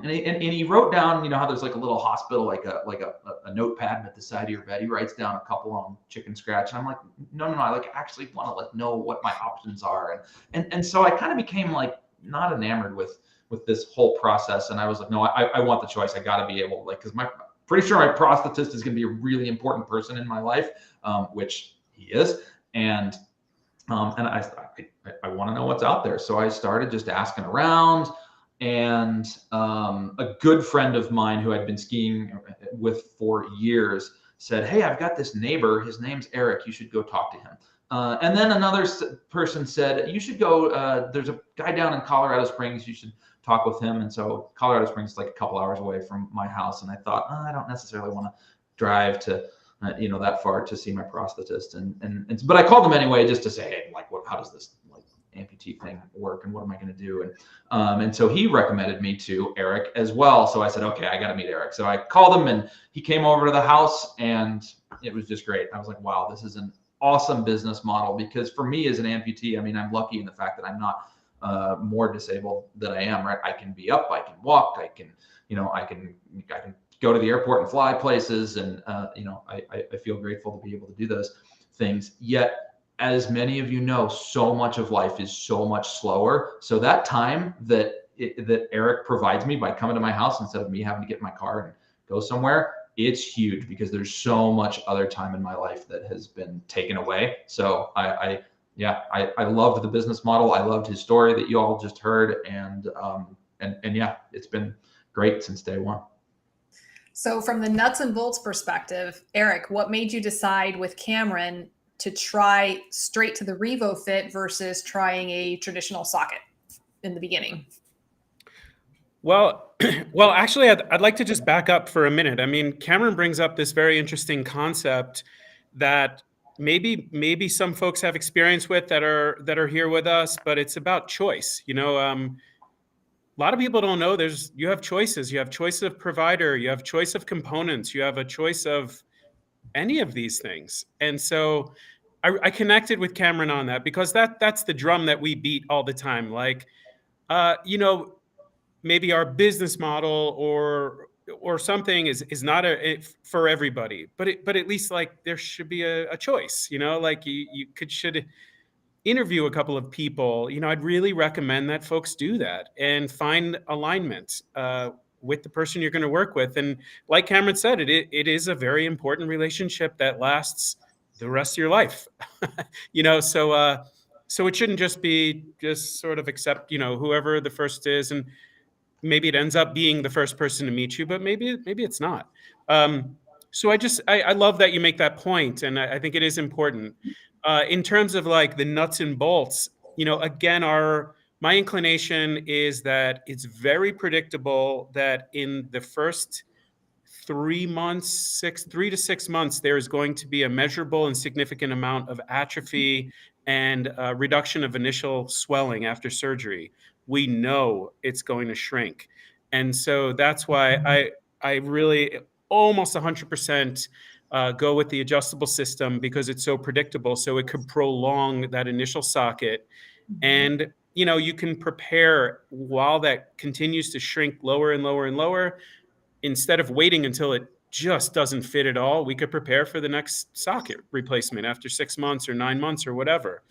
he wrote down, how there's like a little hospital, like a notepad at the side of your bed. He writes down a couple on chicken scratch. And I'm like, no, I actually want to know what my options are. And so I kind of became like not enamored with with this whole process. And I was like, no, I want the choice. I got to be able, like, because pretty sure my prosthetist is going to be a really important person in my life, which he is. And I want to know what's out there. So I started just asking around, and a good friend of mine who I'd been skiing with for years said, hey, I've got this neighbor. His name's Eric. You should go talk to him. And then another person said, you should go, there's a guy down in Colorado Springs. You should talk with him. And so Colorado Springs is like a couple hours away from my house. And I thought, I don't necessarily want to drive to, that far to see my prosthetist. But I called him anyway, just to say, hey, like, how does this like amputee thing work, and what am I going to do? And so he recommended me to Eric as well. So I said, okay, I got to meet Eric. So I called him, and he came over to the house, and it was just great. I was like, wow, this is an awesome business model, because for me as an amputee, I mean, I'm lucky in the fact that I'm not more disabled than I am, right? I can be up, I can walk, I can go to the airport and fly places. And, I feel grateful to be able to do those things. Yet, as many of you know, so much of life is so much slower. So that time that Eric provides me by coming to my house instead of me having to get in my car and go somewhere, it's huge, because there's so much other time in my life that has been taken away. So I loved the business model. I loved his story that you all just heard. And yeah, it's been great since day one. So from the nuts and bolts perspective, Eric, what made you decide with Cameron to try straight to the Revo Fit versus trying a traditional socket in the beginning? Well, actually, I'd like to just back up for a minute. I mean, Cameron brings up this very interesting concept that maybe some folks have experience with that are here with us, but it's about choice. A lot of people don't know you have choices. You have choice of provider, you have choice of components, you have a choice of any of these things. And so I connected with Cameron on that, because that's the drum that we beat all the time. Like, maybe our business model or something is not for everybody, but at least like there should be a choice, like you should interview a couple of people. I'd really recommend that folks do that and find alignment with the person you're going to work with. And like Cameron said, it is a very important relationship that lasts the rest of your life. So it shouldn't just be sort of accept, whoever the first is, and maybe it ends up being the first person to meet you, but maybe it's not. So I love that you make that point, and I think it is important. In terms of like the nuts and bolts, again, my inclination is that it's very predictable that in the first 3 to 6 months, there is going to be a measurable and significant amount of atrophy and reduction of initial swelling after surgery. We know it's going to shrink. And so that's why I really almost 100% go with the adjustable system, because it's so predictable. So it could prolong that initial socket. And, you can prepare while that continues to shrink lower and lower and lower. Instead of waiting until it just doesn't fit at all, we could prepare for the next socket replacement after 6 months or 9 months or whatever.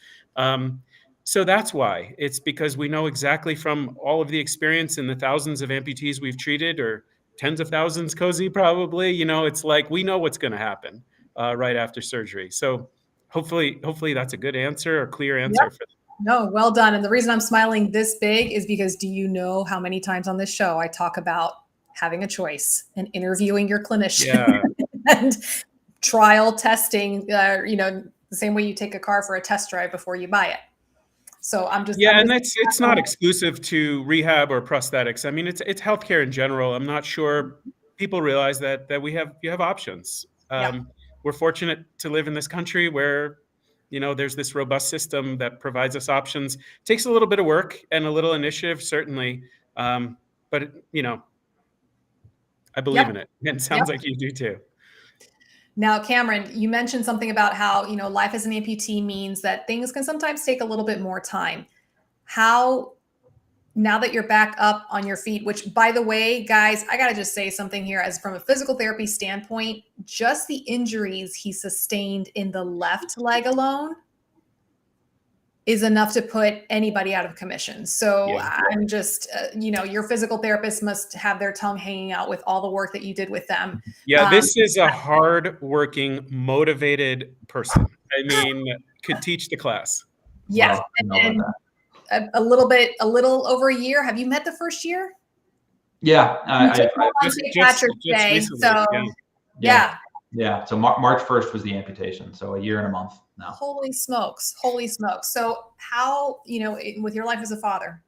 So that's why. It's because we know exactly from all of the experience and the thousands of amputees we've treated, or tens of thousands, Cosi, probably, it's like we know what's going to happen right after surgery. So hopefully that's a good answer, or clear answer. Yep. No, well done. And the reason I'm smiling this big is because, do you know how many times on this show I talk about having a choice and interviewing your clinician and trial testing, the same way you take a car for a test drive before you buy it. So and it's not exclusive to rehab or prosthetics. I mean, it's healthcare in general. I'm not sure people realize that you have options. We're fortunate to live in this country where, there's this robust system that provides us options. It takes a little bit of work and a little initiative, certainly. But I believe in it. And it sounds like you do too. Now, Cameron, you mentioned something about how, life as an amputee means that things can sometimes take a little bit more time. How, now that you're back up on your feet, which, by the way, guys, I got to just say something here, as from a physical therapy standpoint, just the injuries he sustained in the left leg alone, is enough to put anybody out of commission. So Yeah. I'm just, your physical therapist must have their tongue hanging out with all the work that you did with them. Yeah, this is a hard-working, motivated person. I mean, could teach the class. Yeah, Well, I know about and that. a little over a year. Have you met the first year? Yeah, You just I on St. Patrick's Day, recently, so yeah. Yeah. So March 1st was the amputation. So a year and a month now. Holy smokes. Holy smokes. So how, with your life as a father,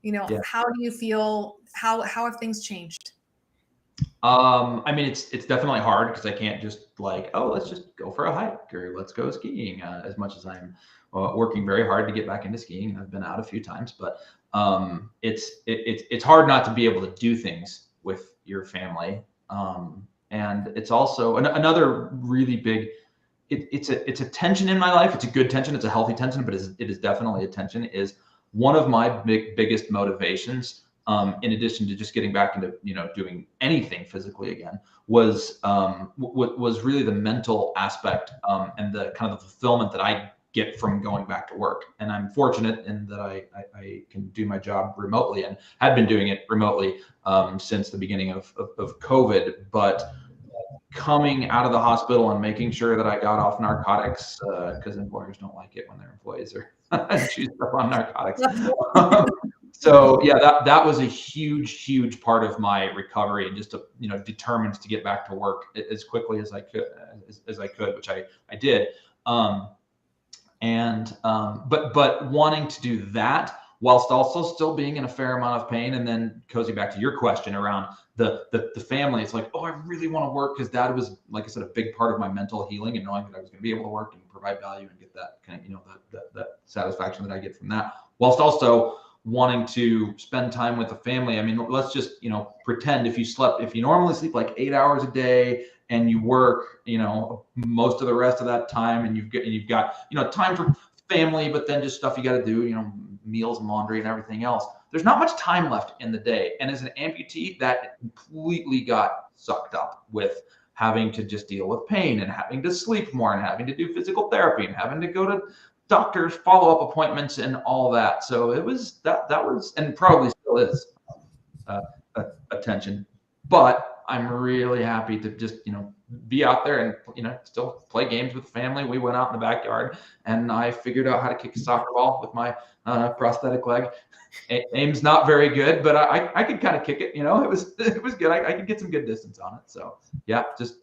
Yeah. how do you feel? How have things changed? I mean, it's definitely hard because I can't just like, oh, let's just go for a hike or let's go skiing. As much as I'm working very hard to get back into skiing, I've been out a few times, but it's hard not to be able to do things with your family. And it's also another really big. It's a tension in my life. It's a good tension. It's a healthy tension, but it is definitely a tension. Is one of my biggest motivations. In addition to just getting back into doing anything physically again, was really the mental aspect and the kind of the fulfillment that I get from going back to work. And I'm fortunate in that I can do my job remotely and had been doing it remotely since the beginning of COVID. But coming out of the hospital and making sure that I got off narcotics, because employers don't like it when their employees are choose stuff on narcotics. So yeah, that was a huge part of my recovery, and just determined to get back to work as quickly as I could, which I did. But wanting to do that whilst also still being in a fair amount of pain. And then Cosi, back to your question around the family, it's like, oh, I really want to work, because that was, like I said, a big part of my mental healing, and knowing that I was going to be able to work and provide value and get that kind of that satisfaction that I get from that, whilst also wanting to spend time with the family. I mean, let's just pretend if you normally sleep like 8 hours a day and you work most of the rest of that time, and you've got time for family, but then just stuff you got to do, meals and laundry and everything else. There's not much time left in the day. And as an amputee, that completely got sucked up with having to just deal with pain and having to sleep more and having to do physical therapy and having to go to doctors, follow-up appointments, and all that. So it was that was, and probably still is, attention. But I'm really happy to just be out there and still play games with the family. We went out in the backyard, and I figured out how to kick a soccer ball with my prosthetic leg. Aim's not very good, but I could kind of kick it. It was good. I could get some good distance on it. So yeah, just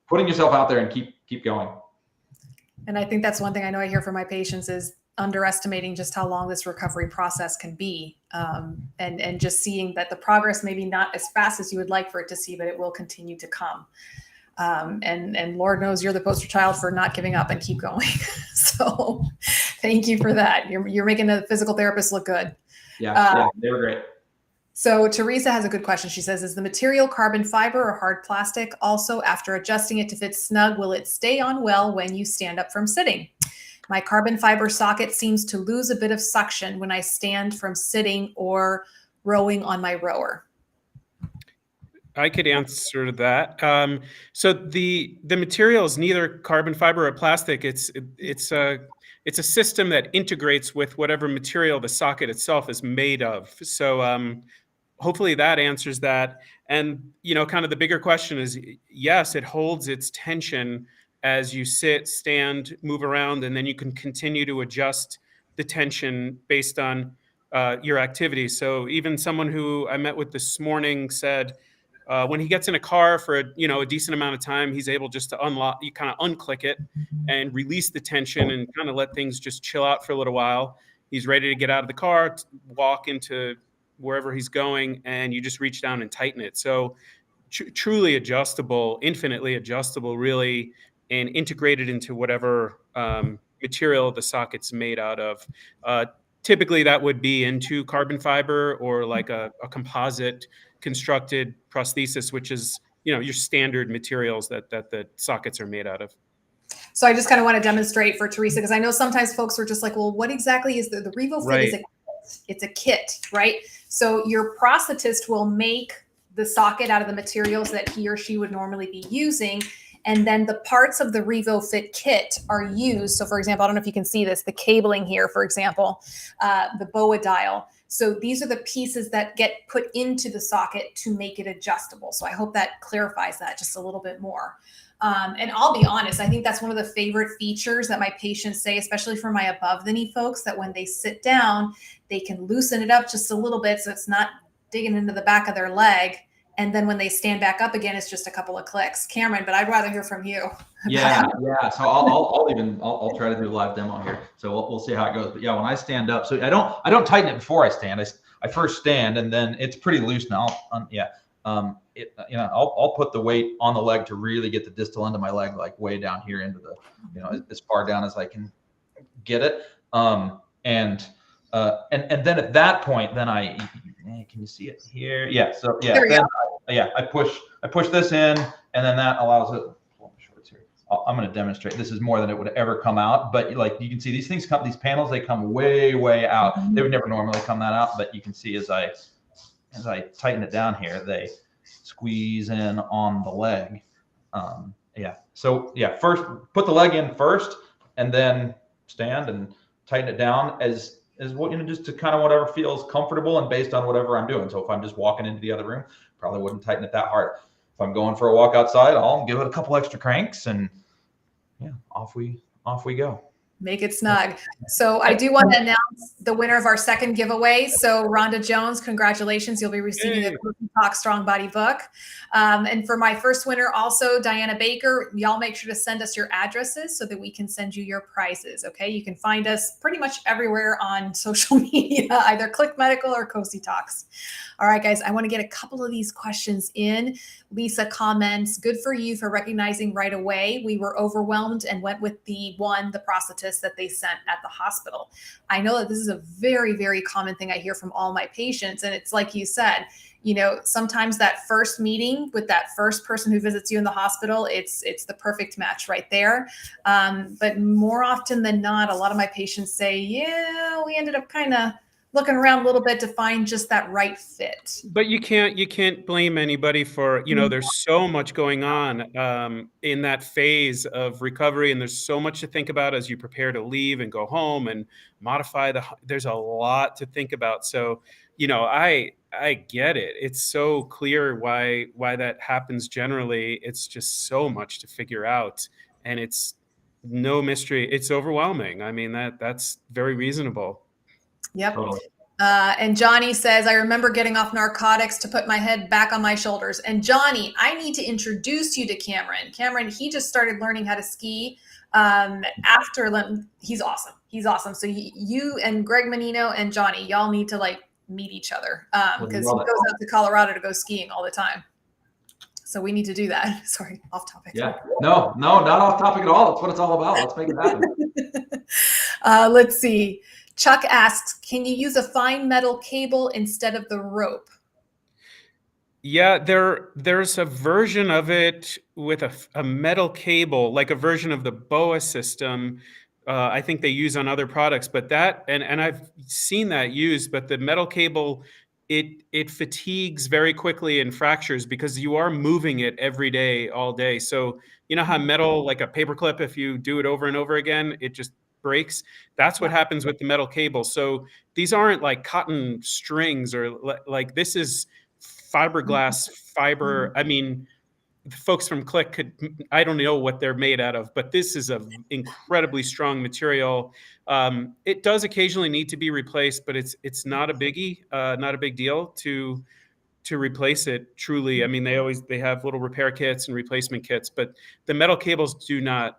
putting yourself out there and keep going. And I think that's one thing I know I hear from my patients is underestimating just how long this recovery process can be, and just seeing that the progress maybe not as fast as you would like for it to see, but it will continue to come. And Lord knows you're the poster child for not giving up and keep going. So thank you for that. You're making the physical therapist look good. Yeah, they were great. So Teresa has a good question. She says, is the material carbon fiber or hard plastic? Also, after adjusting it to fit snug, will it stay on well when you stand up from sitting? My carbon fiber socket seems to lose a bit of suction when I stand from sitting or rowing on my rower. I could answer that. So the material is neither carbon fiber or plastic. It's a system that integrates with whatever material the socket itself is made of. So hopefully that answers that. And kind of the bigger question is, yes, it holds its tension as you sit, stand, move around, and then you can continue to adjust the tension based on your activity. So even someone who I met with this morning said, when he gets in a car for a decent amount of time, he's able just to unlock, you kind of unclick it and release the tension and kind of let things just chill out for a little while. He's ready to get out of the car, walk into wherever he's going, and you just reach down and tighten it. So truly adjustable, infinitely adjustable, really, and integrated into whatever material the socket's made out of. Typically, that would be into carbon fiber or like a composite constructed prosthesis, which is your standard materials that the sockets are made out of. So I just kind of want to demonstrate for Teresa, because I know sometimes folks are just like, well, what exactly is the Revo Fit? Right. It's a kit, right? So your prosthetist will make the socket out of the materials that he or she would normally be using. And then the parts of the Revo Fit Kit are used. So for example, I don't know if you can see this, the cabling here, for example, the BOA dial. So these are the pieces that get put into the socket to make it adjustable. So I hope that clarifies that just a little bit more. And I'll be honest, I think that's one of the favorite features that my patients say, especially for my above the knee folks, that when they sit down, they can loosen it up just a little bit so it's not digging into the back of their leg. And then when they stand back up again, it's just a couple of clicks. Cameron, but I'd rather hear from you. Yeah. So I'll try to do a live demo here. So we'll see how it goes. But yeah, when I stand up, so I don't tighten it before I stand. I first stand, and then it's pretty loose now. I'll put the weight on the leg to really get the distal end of my leg like way down here into the, as far down as I can get it. And then at that point, then can you see it here? Yeah. So yeah, I push this in, and then that allows it. I'm going to demonstrate. This is more than it would ever come out, but like you can see, these things these panels, they come way out. They would never normally come that out, but you can see as I tighten it down here, they squeeze in on the leg. So yeah, first put the leg in first, and then stand and tighten it down as what, just to kind of whatever feels comfortable and based on whatever I'm doing. So if I'm just walking into the other room, probably wouldn't tighten it that hard. If I'm going for a walk outside, I'll give it a couple extra cranks, and yeah, off we go. Make it snug. So I do want to announce the winner of our second giveaway. So Rhonda Jones, congratulations. You'll be receiving the Cosi Talk Strong Body book. And for my first winner also, Diana Baker, y'all make sure to send us your addresses so that we can send you your prizes. Okay. You can find us pretty much everywhere on social media, either Click Medical or Cosi Talks. All right, guys, I want to get a couple of these questions in. Lisa comments, good for you for recognizing right away. We were overwhelmed and went with the prosthetist that they sent at the hospital. I know that this is a very, very common thing I hear from all my patients. And it's like you said, sometimes that first meeting with that first person who visits you in the hospital, it's the perfect match right there. But more often than not, a lot of my patients say, yeah, we ended up kind of looking around a little bit to find just that right fit. But you can't blame anybody for, there's so much going on in that phase of recovery, and there's so much to think about as you prepare to leave and go home and modify there's a lot to think about. So, I get it. It's so clear why that happens generally. It's just so much to figure out, and it's no mystery. It's overwhelming. I mean, that's very reasonable. Yep. Totally. And Johnny says, I remember getting off narcotics to put my head back on my shoulders. And Johnny, I need to introduce you to Cameron. Cameron, he just started learning how to ski after. He's awesome. He's awesome. So you and Greg Menino and Johnny, y'all need to meet each other because he goes out to Colorado to go skiing all the time. So we need to do that. Sorry, off topic. Yeah, no, not off topic at all. That's what it's all about. Let's make it happen. Let's see. Chuck asks, can you use a fine metal cable instead of the rope? Yeah, there's a version of it with a metal cable, like a version of the BOA system. I think they use on other products, but and I've seen that used, but the metal cable, it fatigues very quickly and fractures because you are moving it every day, all day. So you know how metal, like a paperclip, if you do it over and over again, it just breaks. That's what happens with the metal cable. So these aren't like cotton strings or like this is fiberglass fiber. I mean, the folks from Click I don't know what they're made out of, but this is an incredibly strong material. It does occasionally need to be replaced, but it's not a biggie, not a big deal to replace it truly. I mean, they have little repair kits and replacement kits, but the metal cables do not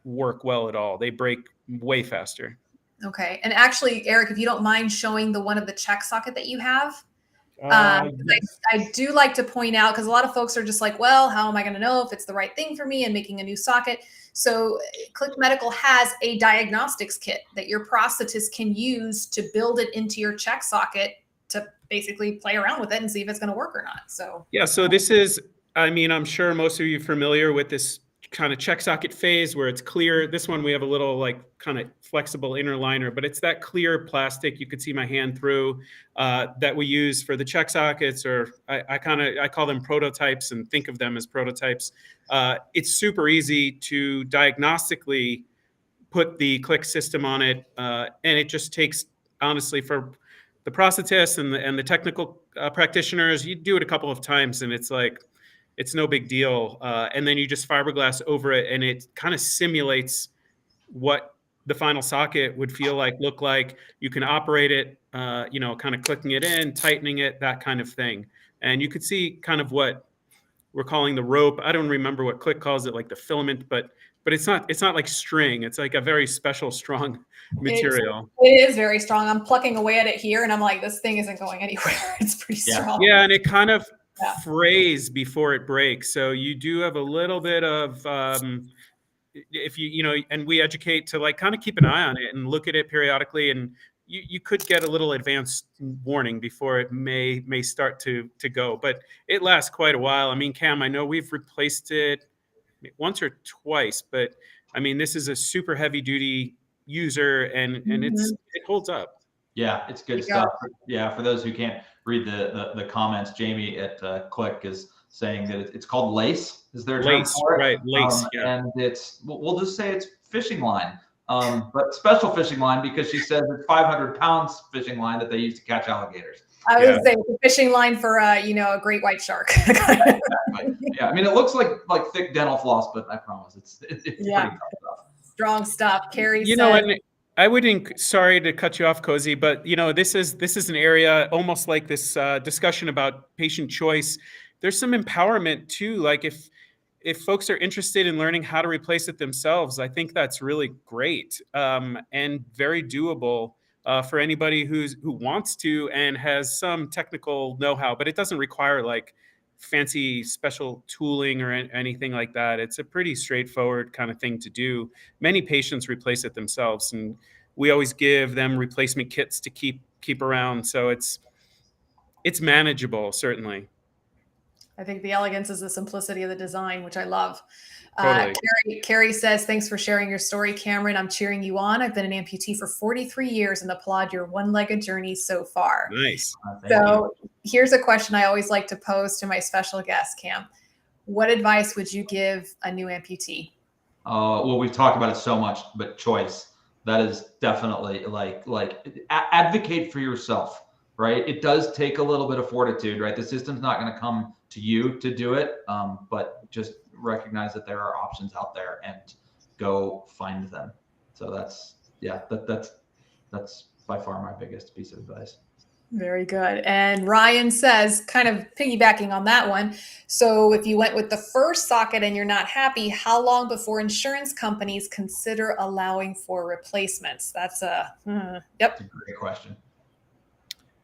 work well at all. They break way faster. Okay. And actually, Eric, if you don't mind showing the one of the check socket that you have, yes. I do like to point out, because a lot of folks are just like, well, how am I going to know if it's the right thing for me and making a new socket? So Click Medical has a diagnostics kit that your prosthetist can use to build it into your check socket to basically play around with it and see if it's going to work or not. So yeah, so this is, I mean, I'm sure most of you are familiar with this kind of check socket phase where it's clear. This one, we have a little like kind of flexible inner liner, but it's that clear plastic you could see my hand through that we use for the check sockets, or I call them prototypes and think of them as prototypes. It's super easy to diagnostically put the click system on it. And it just takes, honestly, for the prosthetists and the technical practitioners, you do it a couple of times and it's like, it's no big deal. And then you just fiberglass over it and it kind of simulates what the final socket would feel like, look like. You can operate it, kind of clicking it in, tightening it, that kind of thing. And you could see kind of what we're calling the rope. I don't remember what Click calls it, like the filament, but it's not like string. It's like a very special, strong material. It is very strong. I'm plucking away at it here and I'm like, this thing isn't going anywhere. It's pretty strong. Yeah, and it kind of frays before it breaks. So you do have a little bit of, if and we educate to like kind of keep an eye on it and look at it periodically, and you could get a little advanced warning before it may start to go, but it lasts quite a while. I mean, Cam, I know we've replaced it once or twice, but I mean, this is a super heavy duty user and it holds up. Yeah, it's good stuff. Yeah, for those who can't read the comments, Jamie at Click is saying that it's called lace. Is there a term for it? Right, lace. And it's, we'll just say it's fishing line, but special fishing line, because she says it's 500 pounds fishing line that they use to catch alligators. I would say a fishing line for a great white shark. Exactly. Yeah, I mean, it looks like thick dental floss, but I promise it's pretty tough stuff. Strong stuff. Carrie said, and I wouldn't, sorry to cut you off, Cosi, but this is an area almost like this discussion about patient choice. There's some empowerment too. Like if folks are interested in learning how to replace it themselves, I think that's really great and very doable for anybody who wants to and has some technical know-how, but it doesn't require like fancy special tooling or anything like that. It's a pretty straightforward kind of thing to do. Many patients replace it themselves, and we always give them replacement kits to keep around. So it's manageable, certainly. I think the elegance is the simplicity of the design, which I love. Totally. Carrie says, thanks for sharing your story, Cameron. I'm cheering you on. I've been an amputee for 43 years and applaud your one-legged journey so far. Nice. So here's a question I always like to pose to my special guest, Cam. What advice would you give a new amputee? Well, we've talked about it so much, but choice. That is definitely like advocate for yourself, right? It does take a little bit of fortitude, right? The system's not going to come to you to do it, but just recognize that there are options out there and go find them. So that's by far my biggest piece of advice. Very good. And Ryan says, kind of piggybacking on that one, so if you went with the first socket and you're not happy, how long before insurance companies consider allowing for replacements? That's a That's a great question.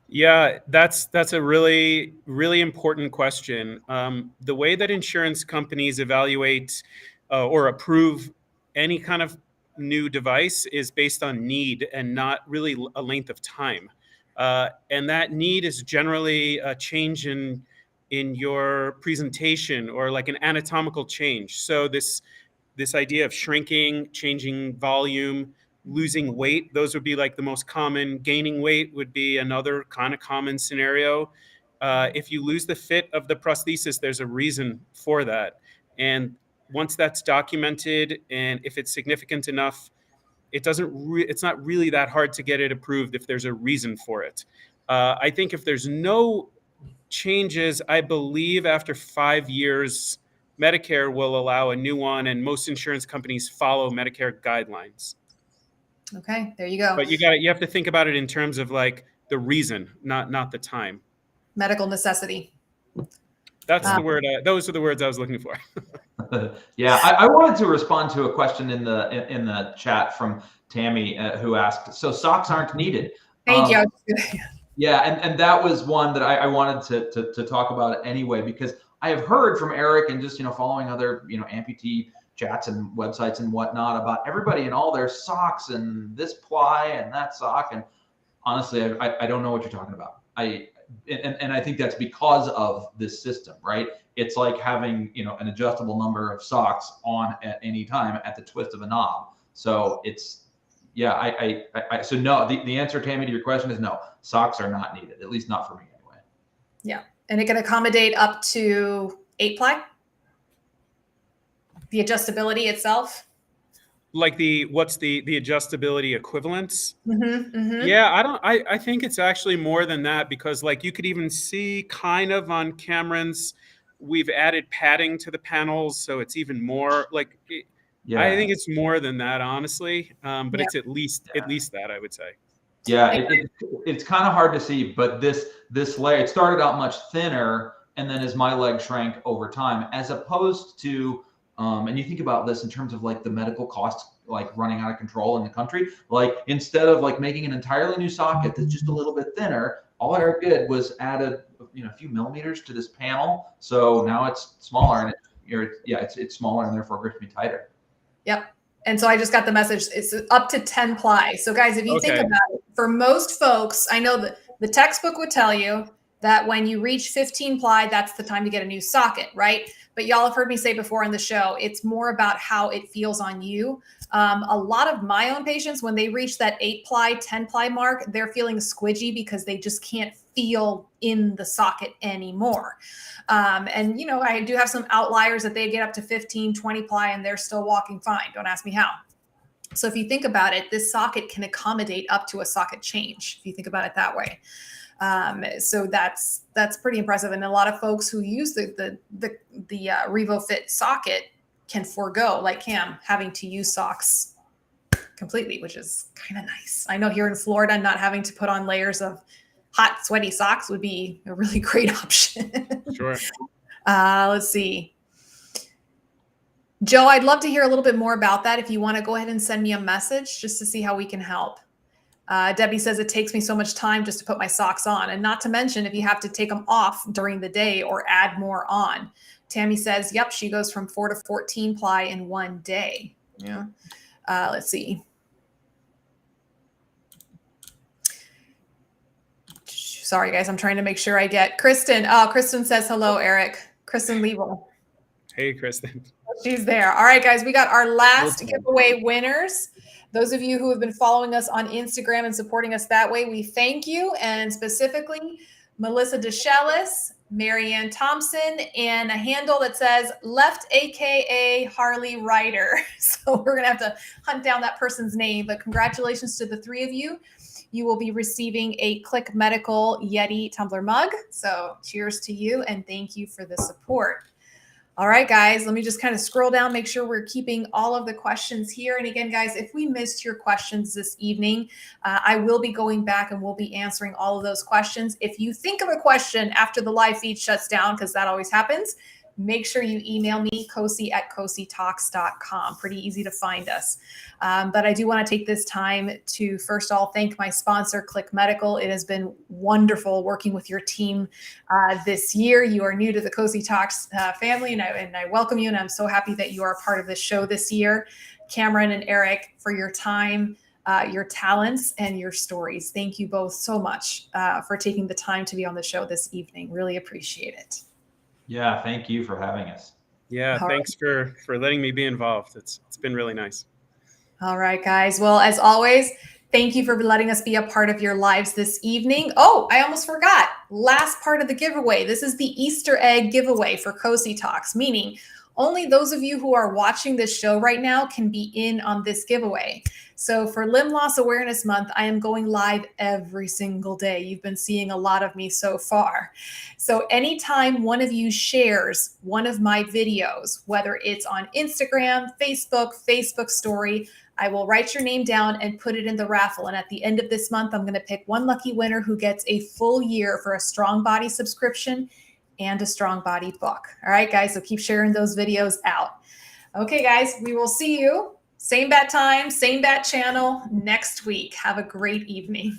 Yeah, that's a really, really important question. The way that insurance companies evaluate or approve any kind of new device is based on need and not really a length of time. And that need is generally a change in your presentation or like an anatomical change. So this idea of shrinking, changing volume, losing weight, those would be like the most common. Gaining weight would be another kind of common scenario. If you lose the fit of the prosthesis, there's a reason for that. And once that's documented, and if it's significant enough, it's not really that hard to get it approved if there's a reason for it. I think if there's no changes, I believe after 5 years, Medicare will allow a new one, and most insurance companies follow Medicare guidelines. Okay, there you go. But you have to think about it in terms of like the reason, not the time. Medical necessity. That's the word. Those are the words I was looking for. Yeah, I wanted to respond to a question in the chat from Tammy who asked, so socks aren't needed. Thank you. Yeah, and that was one that I wanted to talk about anyway, because I have heard from Eric and just following other amputee chats and websites and whatnot about everybody and all their socks and this ply and that sock, and honestly I don't know what you're talking about. And I think that's because of this system, right? it's like having, you know, an adjustable number of socks on at any time at the twist of a knob. So it's, yeah, so no, the answer, Tammy, to your question is no, socks are not needed, at least not for me anyway. Yeah. And it can accommodate up to 8-ply? The adjustability itself? Like what's the adjustability equivalence? Mm-hmm. Yeah, I think it's actually more than that, because like you could even see kind of on Cameron's, we've added padding to the panels, so it's even more like I think it's more than that, honestly. But it's at least that, I would say. Yeah, it's kind of hard to see, but this layer, it started out much thinner, and then as my leg shrank over time, as opposed to, and you think about this in terms of like the medical costs, like running out of control in the country, like instead of like making an entirely new socket that's just a little bit thinner, all Eric did was added, you know, a few millimeters to this panel, so now it's smaller, and it's smaller and therefore grips me tighter. Yep. And so I just got the message. It's up to 10-ply. So guys, if you think about it, for most folks, I know that the textbook would tell you that when you reach 15-ply, that's the time to get a new socket, right? But y'all have heard me say before in the show, it's more about how it feels on you. A lot of my own patients, when they reach that 8-ply, 10-ply mark, they're feeling squidgy because they just can't feel in the socket anymore. And, you know, I do have some outliers that they get up to 15, 20-ply and they're still walking fine. Don't ask me how. So if you think about it, this socket can accommodate up to a socket change, if you think about it that way. So that's pretty impressive. And a lot of folks who use the Revo Fit socket can forego, like Cam, having to use socks completely, which is kind of nice. I know here in Florida, not having to put on layers of hot, sweaty socks would be a really great option. Sure. Let's see. Joe, I'd love to hear a little bit more about that. If you want to go ahead and send me a message just to see how we can help. Debbie says it takes me so much time just to put my socks on, and not to mention if you have to take them off during the day or add more on. Tammy says, yep, she goes from 4 to 14-ply in one day. Yeah. Let's see. Sorry, guys. I'm trying to make sure I get Kristen. Oh, Kristen says hello, Eric. Kristen Level. Hey, Kristen. She's there. All right, guys. We got our last giveaway winners. Those of you who have been following us on Instagram and supporting us that way, we thank you. And specifically, Melissa DeShellis, Marianne Thompson, and a handle that says Left, AKA Harley Ryder. So we're going to have to hunt down that person's name. But congratulations to the three of you. You will be receiving a Click Medical Yeti tumbler mug. So cheers to you and thank you for the support. All right, guys, let me just kind of scroll down, make sure we're keeping all of the questions here. And again, guys, if we missed your questions this evening, I will be going back and we'll be answering all of those questions. If you think of a question after the live feed shuts down, because that always happens, make sure you email me, cosi@cositalks.com. Pretty easy to find us. But I do want to take this time to, first of all, thank my sponsor, Click Medical. It has been wonderful working with your team this year. You are new to the Cosi Talks family, and I welcome you, and I'm so happy that you are a part of this show this year. Cameron and Eric, for your time, your talents, and your stories. Thank you both so much for taking the time to be on the show this evening. Really appreciate it. Yeah, thank you for having us. Yeah, thanks for letting me be involved. It's been really nice. All right, guys. Well, as always, thank you for letting us be a part of your lives this evening. Oh, I almost forgot. Last part of the giveaway. This is the Easter egg giveaway for Cosi Talks, meaning only those of you who are watching this show right now can be in on this giveaway. So for Limb Loss Awareness Month, I am going live every single day. You've been seeing a lot of me so far. So anytime one of you shares one of my videos, whether it's on Instagram, Facebook story, I will write your name down and put it in the raffle. And at the end of this month, I'm going to pick one lucky winner who gets a full year for a Strong Body subscription and a Strong Body book. All right, guys, so keep sharing those videos out. Okay, guys, we will see you same bat time, same bat channel next week. Have a great evening.